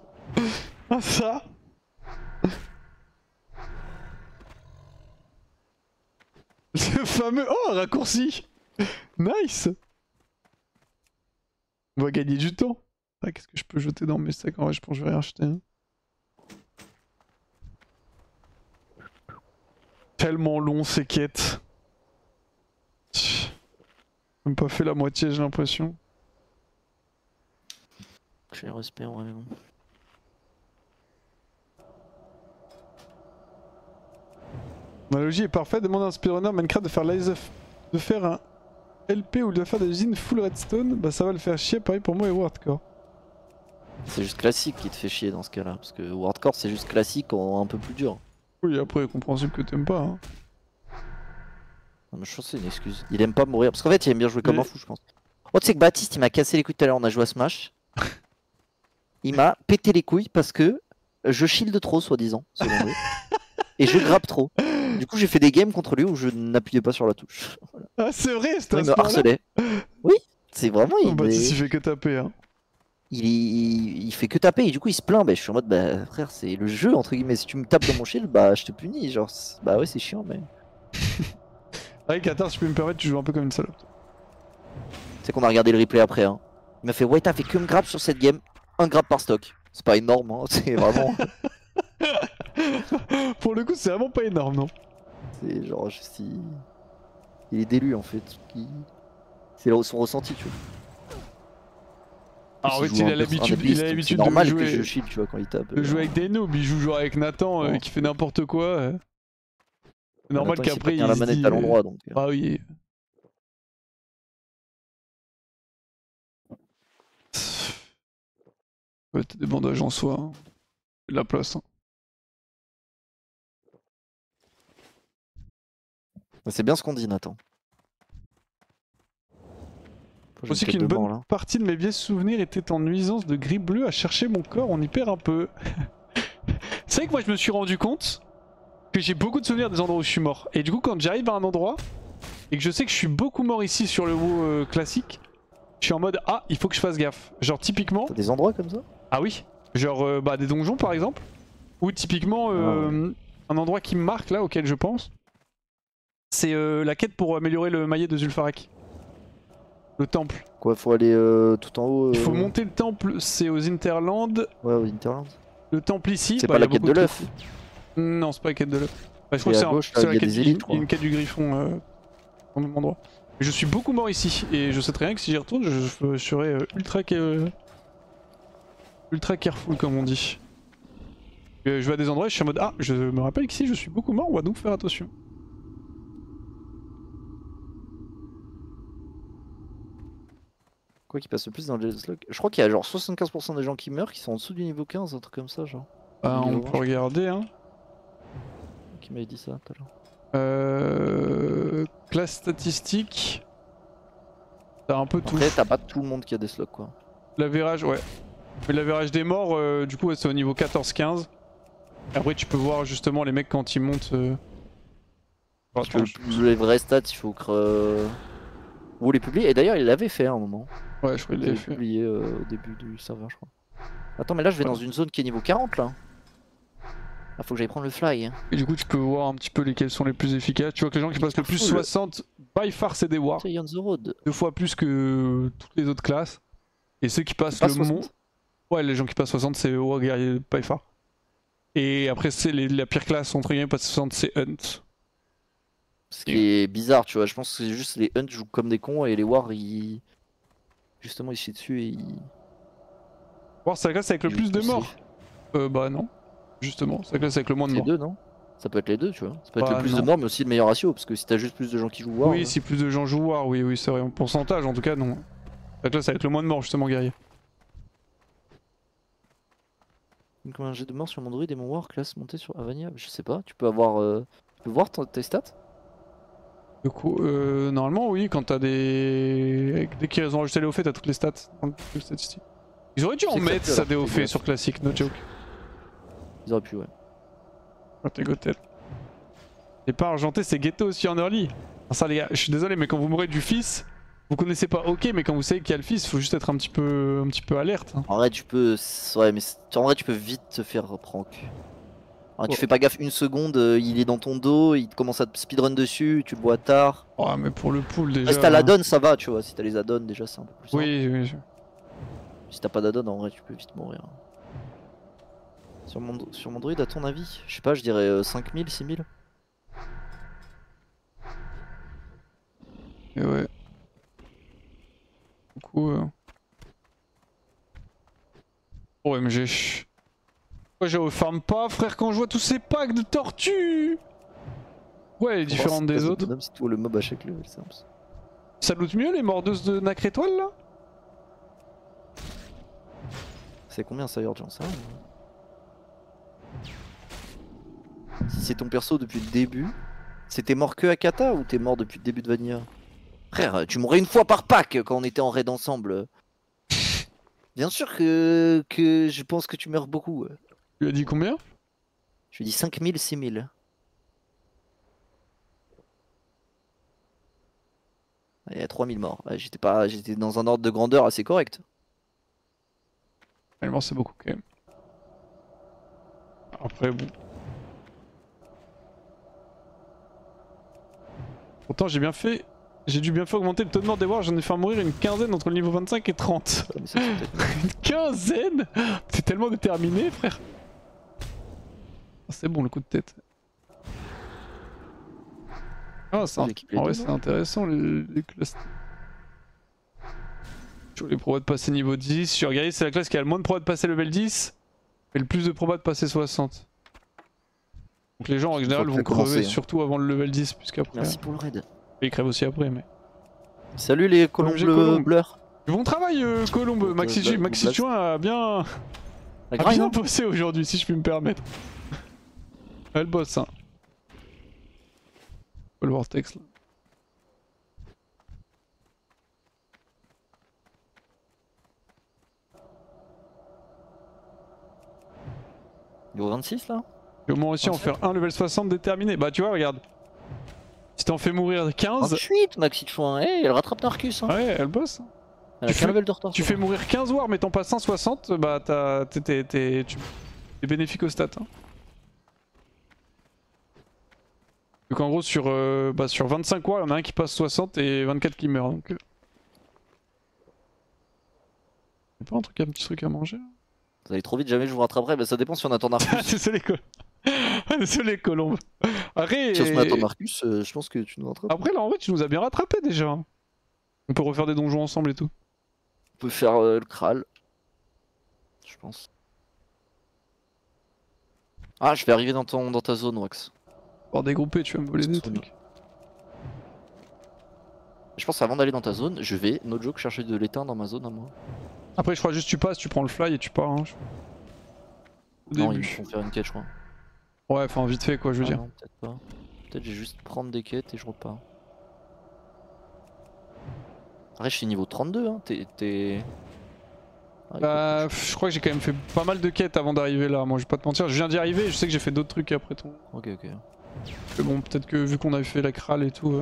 Ah, ça. Le fameux. Oh, un raccourci. Nice. On va gagner du temps. Ah, qu'est-ce que je peux jeter dans mes sacs? En vrai, je pense que je vais rien acheter. Tellement long ces quêtes. J'ai même pas fait la moitié, j'ai l'impression. J'ai respect en vrai, mais bon. L'analogie est parfaite. Demande à un speedrunner Minecraft de faire de faire un LP ou de faire des usines full redstone. Bah ça va le faire chier, pareil pour moi et Wardcore. C'est juste classique qui te fait chier dans ce cas-là. Parce que Wardcore, c'est juste classique en un peu plus dur. Oui, après, compréhensible que t'aimes pas. Hein. Non, mais je pense que c'est une excuse. Il aime pas mourir. Parce qu'en fait, il aime bien jouer comme un fou, je pense. Oh, tu sais que Baptiste, il m'a cassé les couilles tout à l'heure. On a joué à Smash. Il m'a pété les couilles parce que je shield trop, soi-disant, selon lui. Et je grappe trop. Du coup, j'ai fait des games contre lui où je n'appuyais pas sur la touche. Voilà. Ah, c'est vrai, c'était Il me harcelait. Oui, c'est vraiment. Oh, Baptiste, il fait que taper. Hein. Il fait que taper et du coup il se plaint. Bah, je suis en mode, bah frère, c'est le jeu entre guillemets. Si tu me tapes dans mon shield, bah je te punis. Genre, bah ouais, c'est chiant, mais. Ouais, Qatar, si je peux me permettre, tu joues un peu comme une salope. C'est qu'on a regardé le replay après. Hein. Il m'a fait, ouais, t'as fait que me grab sur cette game. Un grab par stock. C'est pas énorme, hein. C'est vraiment. Pour le coup, c'est vraiment pas énorme, non? C'est genre, juste il est d'élu en fait. C'est son ressenti, tu vois. Alors, en fait, il a l'habitude de normal jouer. Que je shield, tu vois, quand il tape. De jouer avec des noobs, il joue genre avec Nathan qui fait n'importe quoi. C'est normal qu'après il la se manette dit, à l'endroit donc. Ah oui. Ouais, t'as des bandages en soi. Hein. De la place. Hein. C'est bien ce qu'on dit, Nathan. Aussi qu'une bonne partie de mes vieux souvenirs était en nuisance de gris bleu à chercher mon corps, on y perd un peu. C'est vrai que moi je me suis rendu compte que j'ai beaucoup de souvenirs des endroits où je suis mort. Et du coup quand j'arrive à un endroit et que je sais que je suis beaucoup mort ici sur le WoW classique, je suis en mode ah il faut que je fasse gaffe. Genre typiquement... T'as des endroits comme ça? Ah oui. Genre bah, des donjons par exemple. Ou typiquement un endroit qui me marque là auquel je pense. C'est la quête pour améliorer le maillet de Zul'Farrak. Le temple. Quoi, faut aller tout en haut Il faut monter le temple, c'est aux Interlands. Ouais, aux Interlands. Le temple ici. C'est bah, pas la quête de l'œuf. Non, c'est pas la quête de l'œuf. Bah, je crois que c'est la quête une quête du griffon au même endroit. Je suis beaucoup mort ici et je sais très bien que si j'y retourne, je serai ultra careful comme on dit. Je vais à des endroits et je suis en mode ah, je me rappelle qu'ici je suis beaucoup mort, on va donc faire attention. Quoi qui passe le plus dans le Log. Je crois qu'il y a genre 75% des gens qui meurent qui sont en dessous du niveau 15, un truc comme ça genre. Bah on peut regarder hein. Qui m'avait dit ça tout à l'heure? Classe statistique. T'as un peu tout. Après t'as pas tout le monde qui a des slots quoi. L'avérage ouais. Mais l'avérage des morts du coup ouais, c'est au niveau 14-15. Après tu peux voir justement les mecs quand ils montent. Les vrais stats il faut que... Vous les publiez et d'ailleurs il l'avait fait à un moment. Ouais, je crois qu'il Je l'ai l'avait fait. publié au début du serveur, je crois. Attends, mais là je vais dans une zone qui est niveau 40 là. Ah, faut que j'aille prendre le fly. Hein. Et du coup, tu peux voir un petit peu lesquels sont les plus efficaces. Tu vois que les gens qui passent le plus Full. 60, by far, c'est des War. C'est on the road. 2 fois plus que toutes les autres classes. Et ceux qui passent Pas le 60. mont. Ouais, les gens qui passent 60, c'est War guerrier by far. Et après, c'est la pire classe, entre guillemets, passe 60, c'est Hunt. Ce qui est bizarre, tu vois. Je pense que c'est juste les Hunt jouent comme des cons et les War ils. Justement, ils chient dessus et ils. War, c'est la classe avec le ils plus de poussent. morts. Bah non. Justement, c'est la classe avec le moins de Les morts. deux, non? Ça peut être les deux, tu vois. Ça peut être Bah, le plus non. de morts, mais aussi le meilleur ratio. Parce que si t'as juste plus de gens qui jouent War. Oui, si plus de gens jouent War, oui, oui, c'est vrai. En pourcentage, en tout cas, non. La classe avec le moins de morts, justement, guerrier. Donc un jet de mort sur mon druide et mon War classe montée sur Avania. Je sais pas, tu peux avoir. Tu peux voir tes stats? Du coup, normalement, oui, quand t'as des. Dès qu'ils ont rajouté les OF, t'as toutes les stats dans le truc statistique. Ils auraient dû en C'est mettre accepté, ça alors, des c'est OF bien. sur classique, no joke. Ils auraient pu, ouais. Oh, t'es gotel. Et pas argenté, c'est ghetto aussi en early. Ah, ça, les gars, je suis désolé, mais quand vous mourrez du fils, vous connaissez pas ok, mais quand vous savez qu'il y a le fils, faut juste être un petit peu alerte. Hein. En vrai, tu peux. Ouais, mais en vrai, tu peux vite te faire prank. Tu Ouais. fais pas gaffe une seconde, il est dans ton dos, il commence à te speedrun dessus, tu le vois tard. Oh, mais pour le pool déjà. Si t'as l'addon, ça va, tu vois. Si t'as les addons, déjà, c'est un peu plus simple. Oui, oui. Si t'as pas d'addon, en vrai, tu peux vite mourir. Sur mon druide, à ton avis? Je sais pas, je dirais 5000, 6000. Et ouais. Du coup. Oh, MG. Pourquoi je farm pas, frère, quand je vois tous ces packs de tortues? Ouais, elle est différente des autres. Si tu vois le mob à chaque level, c'est un peu ça. Ça loot mieux les mordeuses de Nacre Étoile là? C'est combien ça, Urgence hein? Si c'est ton perso depuis le début, c'était mort que à Kata ou t'es mort depuis le début de Vanilla? Frère, tu mourrais une fois par pack quand on était en raid ensemble. Bien sûr que je pense que tu meurs beaucoup. Tu lui as dit combien? Je lui dis 5000, 6000. Il y a 3000 morts. Ouais, j'étais dans un ordre de grandeur assez correct. Finalement, c'est beaucoup quand même. Après, bon. Pourtant, j'ai dû bien fait augmenter le taux de mort des Wars, j'en ai fait mourir une quinzaine entre le niveau 25 et 30. Ouais, mais ça, c'est peut-être- Une quinzaine? T'es tellement déterminé, frère. Ah, c'est bon le coup de tête. Ah, Ah, l'équipe les en vrai, deux, c'est non intéressant les classes. Toujours les probas de passer niveau 10. Sur Guerrier, c'est la classe qui a le moins de probas de passer level 10, mais le plus de probas de passer 60. Donc les gens en général que vont t'as commencé, crever hein. surtout avant le level 10, puisqu'après. Merci pour le raid. Ils crèvent aussi après, mais. Salut les colombes j'ai colombe. bleurs. Bon travail, Colombe. Maxi Blast. Juin a bien. La A grind, bien hein. bossé aujourd'hui, si je puis me permettre. Elle bosse, hein. Le vortex là. Niveau 26 là? Et au moins aussi en faire un level 60 déterminé. Bah tu vois, regarde. Si t'en fais mourir 15, 28 Maxi Chouin, elle rattrape Narcus. Hein. ouais, elle bosse. Elle a tu qu'un fais- level de retard. Tu sur fais mourir 15 wars mais t'en passes 160, bah t'es bénéfique au stat. Hein. Donc en gros sur 25 wars, il y en a un qui passe 60 et 24 qui meurt. Donc... Y'a pas un petit truc à manger là? Vous allez trop vite, jamais je vous rattraperai. Bah ça dépend si on attend Narcus. Désolé, désolé Colombe. Après, Si on attend Narcus, je pense que tu nous rattrapes. après là en vrai tu nous as bien rattrapé déjà. On peut refaire des donjons ensemble et tout. On peut faire le Kral. Je pense. Ah, je vais arriver dans ta zone, Wax. Pour dégrouper, tu vas me voler des Trop trucs. Je pense avant d'aller dans ta zone, je vais, no joke, chercher de l'étain dans ma zone à moi. Après je crois juste tu passes, tu prends le fly et tu pars. Hein. Au Non, ils me début. font faire une quête, je crois. Ouais, enfin vite fait quoi, je veux Ah dire. non, peut-être pas. Peut-être je vais juste prendre des quêtes et je repars. Après, je suis niveau 32, hein. T'es. Ah, Bah, je crois que j'ai quand même fait pas mal de quêtes avant d'arriver là. Moi, je vais pas te mentir, je viens d'y arriver. Je sais que j'ai fait d'autres trucs après ton. Ok, ok. Mais bon, peut-être que vu qu'on avait fait la krall et tout.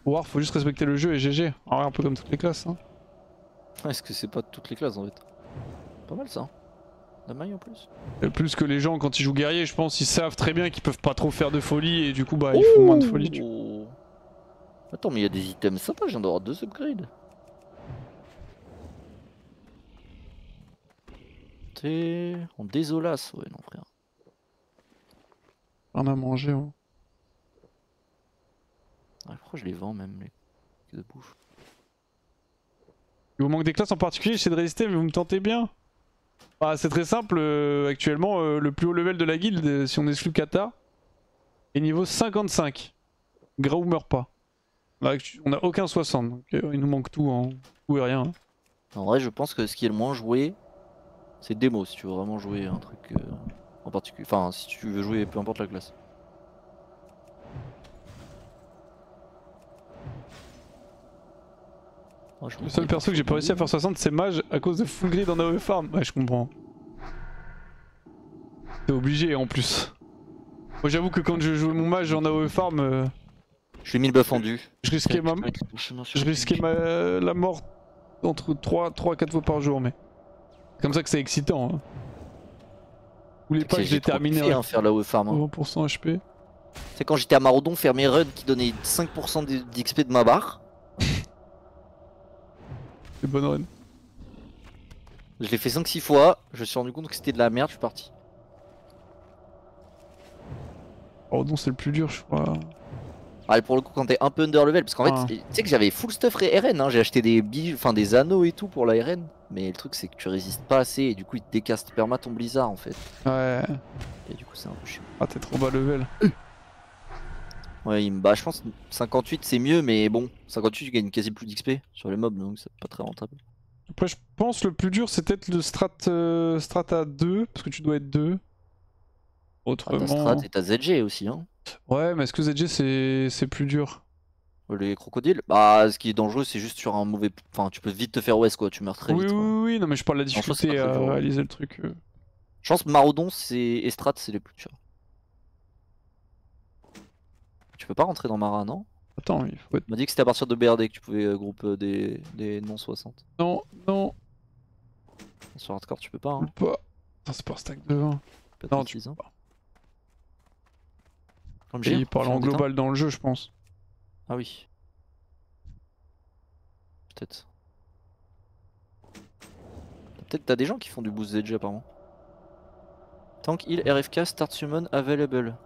War, faut juste respecter le jeu et GG. Alors, un peu comme toutes les classes. Hein. Est-ce que c'est pas toutes les classes en fait? Pas mal ça. La maille en plus. Et plus que les gens, quand ils jouent guerrier, je pense, ils savent très bien qu'ils peuvent pas trop faire de folie et du coup, bah, ils font moins de folie. Tu... Oh. Attends, mais il y a des items sympas, je viens d'avoir 2 upgrades. T'es en désolace, ouais, non, frère. Rien à manger. Hein. Ah, je crois que je les vends même, les de bouffe. Il vous manque des classes en particulier, j'essaie de résister, mais vous me tentez bien. Bah, c'est très simple, actuellement, le plus haut level de la guilde, si on exclut Kata, est niveau 55. Grau meurt pas. On a aucun 60, donc il nous manque tout, hein. Tout et rien. Hein. En vrai, je pense que ce qui est le moins joué, c'est démo, si tu veux vraiment jouer un truc en particulier. Enfin, si tu veux jouer peu importe la classe. Ouais, Le seul perso que j'ai pas réussi à faire 60, c'est Mage à cause de full grid en AOE farm. Ouais, je comprends. T'es obligé en plus. Moi j'avoue que quand je jouais mon Mage en AOE farm, je lui ai mis le buff en du. je risquais, la mort entre 3-4 fois par jour, mais c'est comme ça que c'est excitant. Hein. Vous voulez pas que j'ai terminé à faire l'AOE farm. Hein. 20% HP. C'est quand j'étais à Maraudon faire mes runs qui donnaient 5% d'XP de ma barre. C'est bonne run. Je l'ai fait 5-6 fois, je me suis rendu compte que c'était de la merde, je suis parti. Oh non, c'est le plus dur, je crois. Ah, et pour le coup, quand t'es un peu under level, parce qu'en fait, tu sais que j'avais full stuff RN, hein, j'ai acheté des bijoux, enfin des anneaux et tout pour la RN, mais le truc c'est que tu résistes pas assez et du coup il te décaste perma ton blizzard en fait. Ouais. Et du coup c'est un peu chiant. Ah, t'es trop bas level. Ouais, bah je pense 58 c'est mieux, mais bon, 58 tu gagnes quasi plus d'XP sur les mobs donc c'est pas très rentable. Après, je pense le plus dur c'est peut-être le strat à 2, parce que tu dois être 2. Autrement. Ah, t'as strat et t'as ZG aussi, hein. Ouais, mais est-ce que ZG c'est plus dur? Les crocodiles, bah ce qui est dangereux c'est juste sur un mauvais. Enfin, tu peux vite te faire OS quoi, tu meurs très vite. Oui, non, mais je parle de la difficulté à réaliser le truc. Je pense que Maraudon et Strat c'est les plus durs. Tu peux pas rentrer dans Mara, non? Attends, il faut être. On m'a dit que c'était à partir de BRD que tu pouvais grouper des non 60. Non. Sur hardcore, tu peux pas, hein. Pas. Attends, c'est pas un stack de 20. Non, tu peux pas. Il parle en global dans le jeu, je pense. Ah oui. Peut-être. Peut-être t'as des gens qui font du boost ZG apparemment. Tank heal RFK start summon available.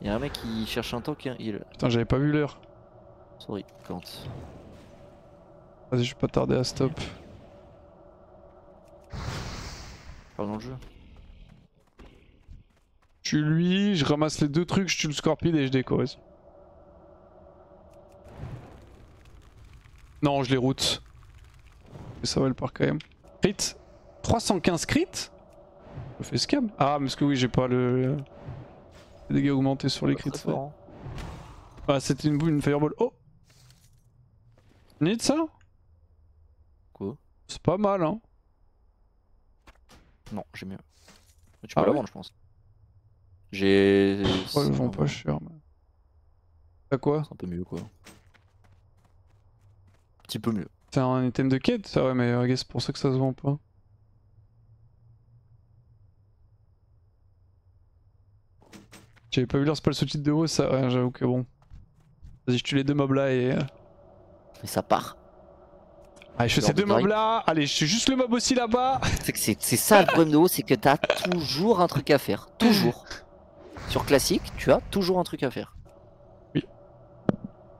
Y'a un mec qui cherche un tank et un heal. Putain, j'avais pas vu l'heure. Sorry, quand. Vas-y, je vais pas tarder à stop. Parle dans le jeu. Je tue lui, je ramasse les deux trucs, je tue le Scorpion et je déco. Non, je les route. Mais ça va le part quand même. Crit 315 crit. Je fais scam. Ah, parce que oui, j'ai pas le. Les dégâts augmentés sur les crits. Hein. Ah, c'était une fireball. Oh! Need ça? Quoi? C'est pas mal, hein. Non, j'ai mieux. Tu peux la vendre, je pense. J'ai. Ouais, ils vont pas cher. Mais... T'as quoi? C'est un peu mieux, quoi. Un petit peu mieux. C'est un item de quête, ça, ouais, mais c'est pour ça que ça se vend pas. J'avais pas vu leur spell sous-titre de haut, ça, ouais, j'avoue que bon. Vas-y, je tue les deux mobs là et. Mais ça part. Allez, je fais ces deux mobs là. Allez, je suis juste le mob aussi là-bas. C'est ça le problème de haut, c'est que t'as toujours un truc à faire. Toujours. Sur classique, tu as toujours un truc à faire. Oui.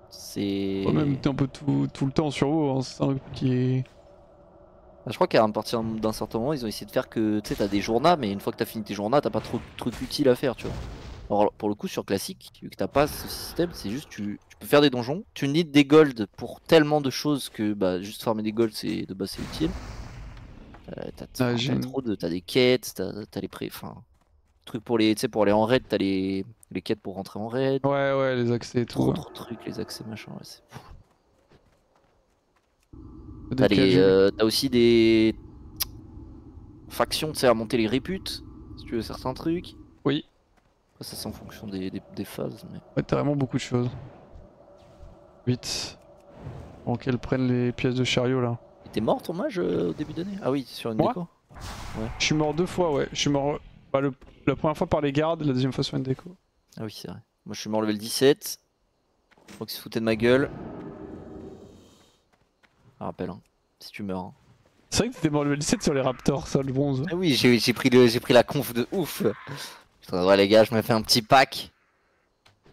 C'est. Même t'es un peu tout le temps sur haut, hein. C'est un truc qui est. Bah, je crois qu'à partir d'un certain moment, ils ont essayé de faire que tu sais, t'as des journées, mais une fois que t'as fini tes journées, t'as pas trop de trucs utiles à faire, tu vois. Alors pour le coup, sur classique, vu que t'as pas ce système, c'est juste tu peux faire des donjons, tu needs des golds pour tellement de choses que bah juste farmer des golds c'est de base c'est utile. T'as des quêtes, t'as les trucs pour les en raid, t'as les quêtes pour rentrer en raid. Ouais, les accès et tout. Trop trucs, les accès machin, ouais, c'est fou. T'as aussi des factions, tu sais, à monter les réputes, si tu veux certains trucs. Oui. Ça c'est en fonction des phases. Mais... Ouais, t'as vraiment beaucoup de choses. Vite. Avant qu'elle prenne les pièces de chariot là. Il était mort ton mage au début d'année? Ah oui, sur une Moi déco. Je suis mort 2 fois, ouais. Je suis mort la première fois par les gardes, la deuxième fois sur une déco. Ah oui, c'est vrai. Moi je suis mort level 17. Je crois qu'il se foutait de ma gueule. Je rappelle, hein, si tu meurs. Hein. C'est vrai que t'étais mort level 17 sur les raptors, ça, le bronze. Ah oui, j'ai pris la conf de ouf. Putain, ouais, les gars, je me fais un petit pack.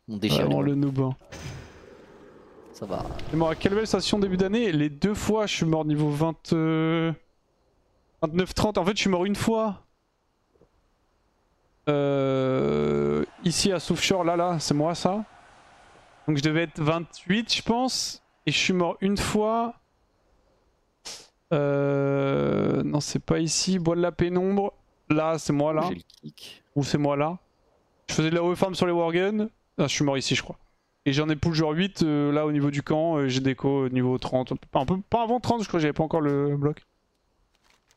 Mon déchire. Vraiment le noob. Hein. Ça va. Je suis mort à quelle belle station début d'année? Les 2 fois, je suis mort niveau 29-30. En fait, je suis mort une fois. Ici à Souffshore, là, c'est moi ça. Donc je devais être 28, je pense. Et je suis mort une fois. Non, c'est pas ici. Bois de la pénombre. Là, c'est moi là. J'ai le kick. Ou c'est moi là. Je faisais de la reform sur les warguns. Ah, je suis mort ici, je crois. Et j'en ai pull genre 8 là au niveau du camp. J'ai déco niveau 30. Un peu, pas avant 30, je crois que j'avais pas encore le bloc.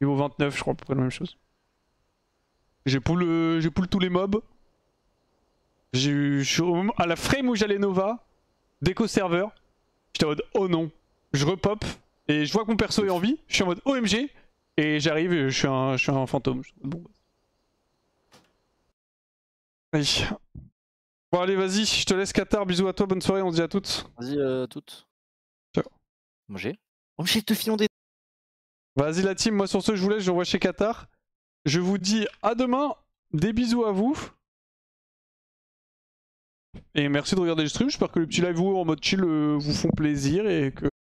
Niveau 29, je crois, à peu près la même chose. J'ai pull tous les mobs. J'ai eu. À la frame où j'allais Nova, déco serveur. J'étais en mode oh non. Je repop. Et je vois que mon perso est en vie. Je suis en mode OMG. Et j'arrive et je suis un fantôme. Bon. Oui. Bon allez vas-y, je te laisse Qatar, bisous à toi, bonne soirée, on se dit à toutes. Vas-y, toutes. Ciao. Manger. Oh, j'ai 2 filons des. Vas-y la team, moi sur ce je vous laisse, je revois chez Qatar. Je vous dis à demain, des bisous à vous. Et merci de regarder le stream, j'espère que les petits live en mode chill vous font plaisir et que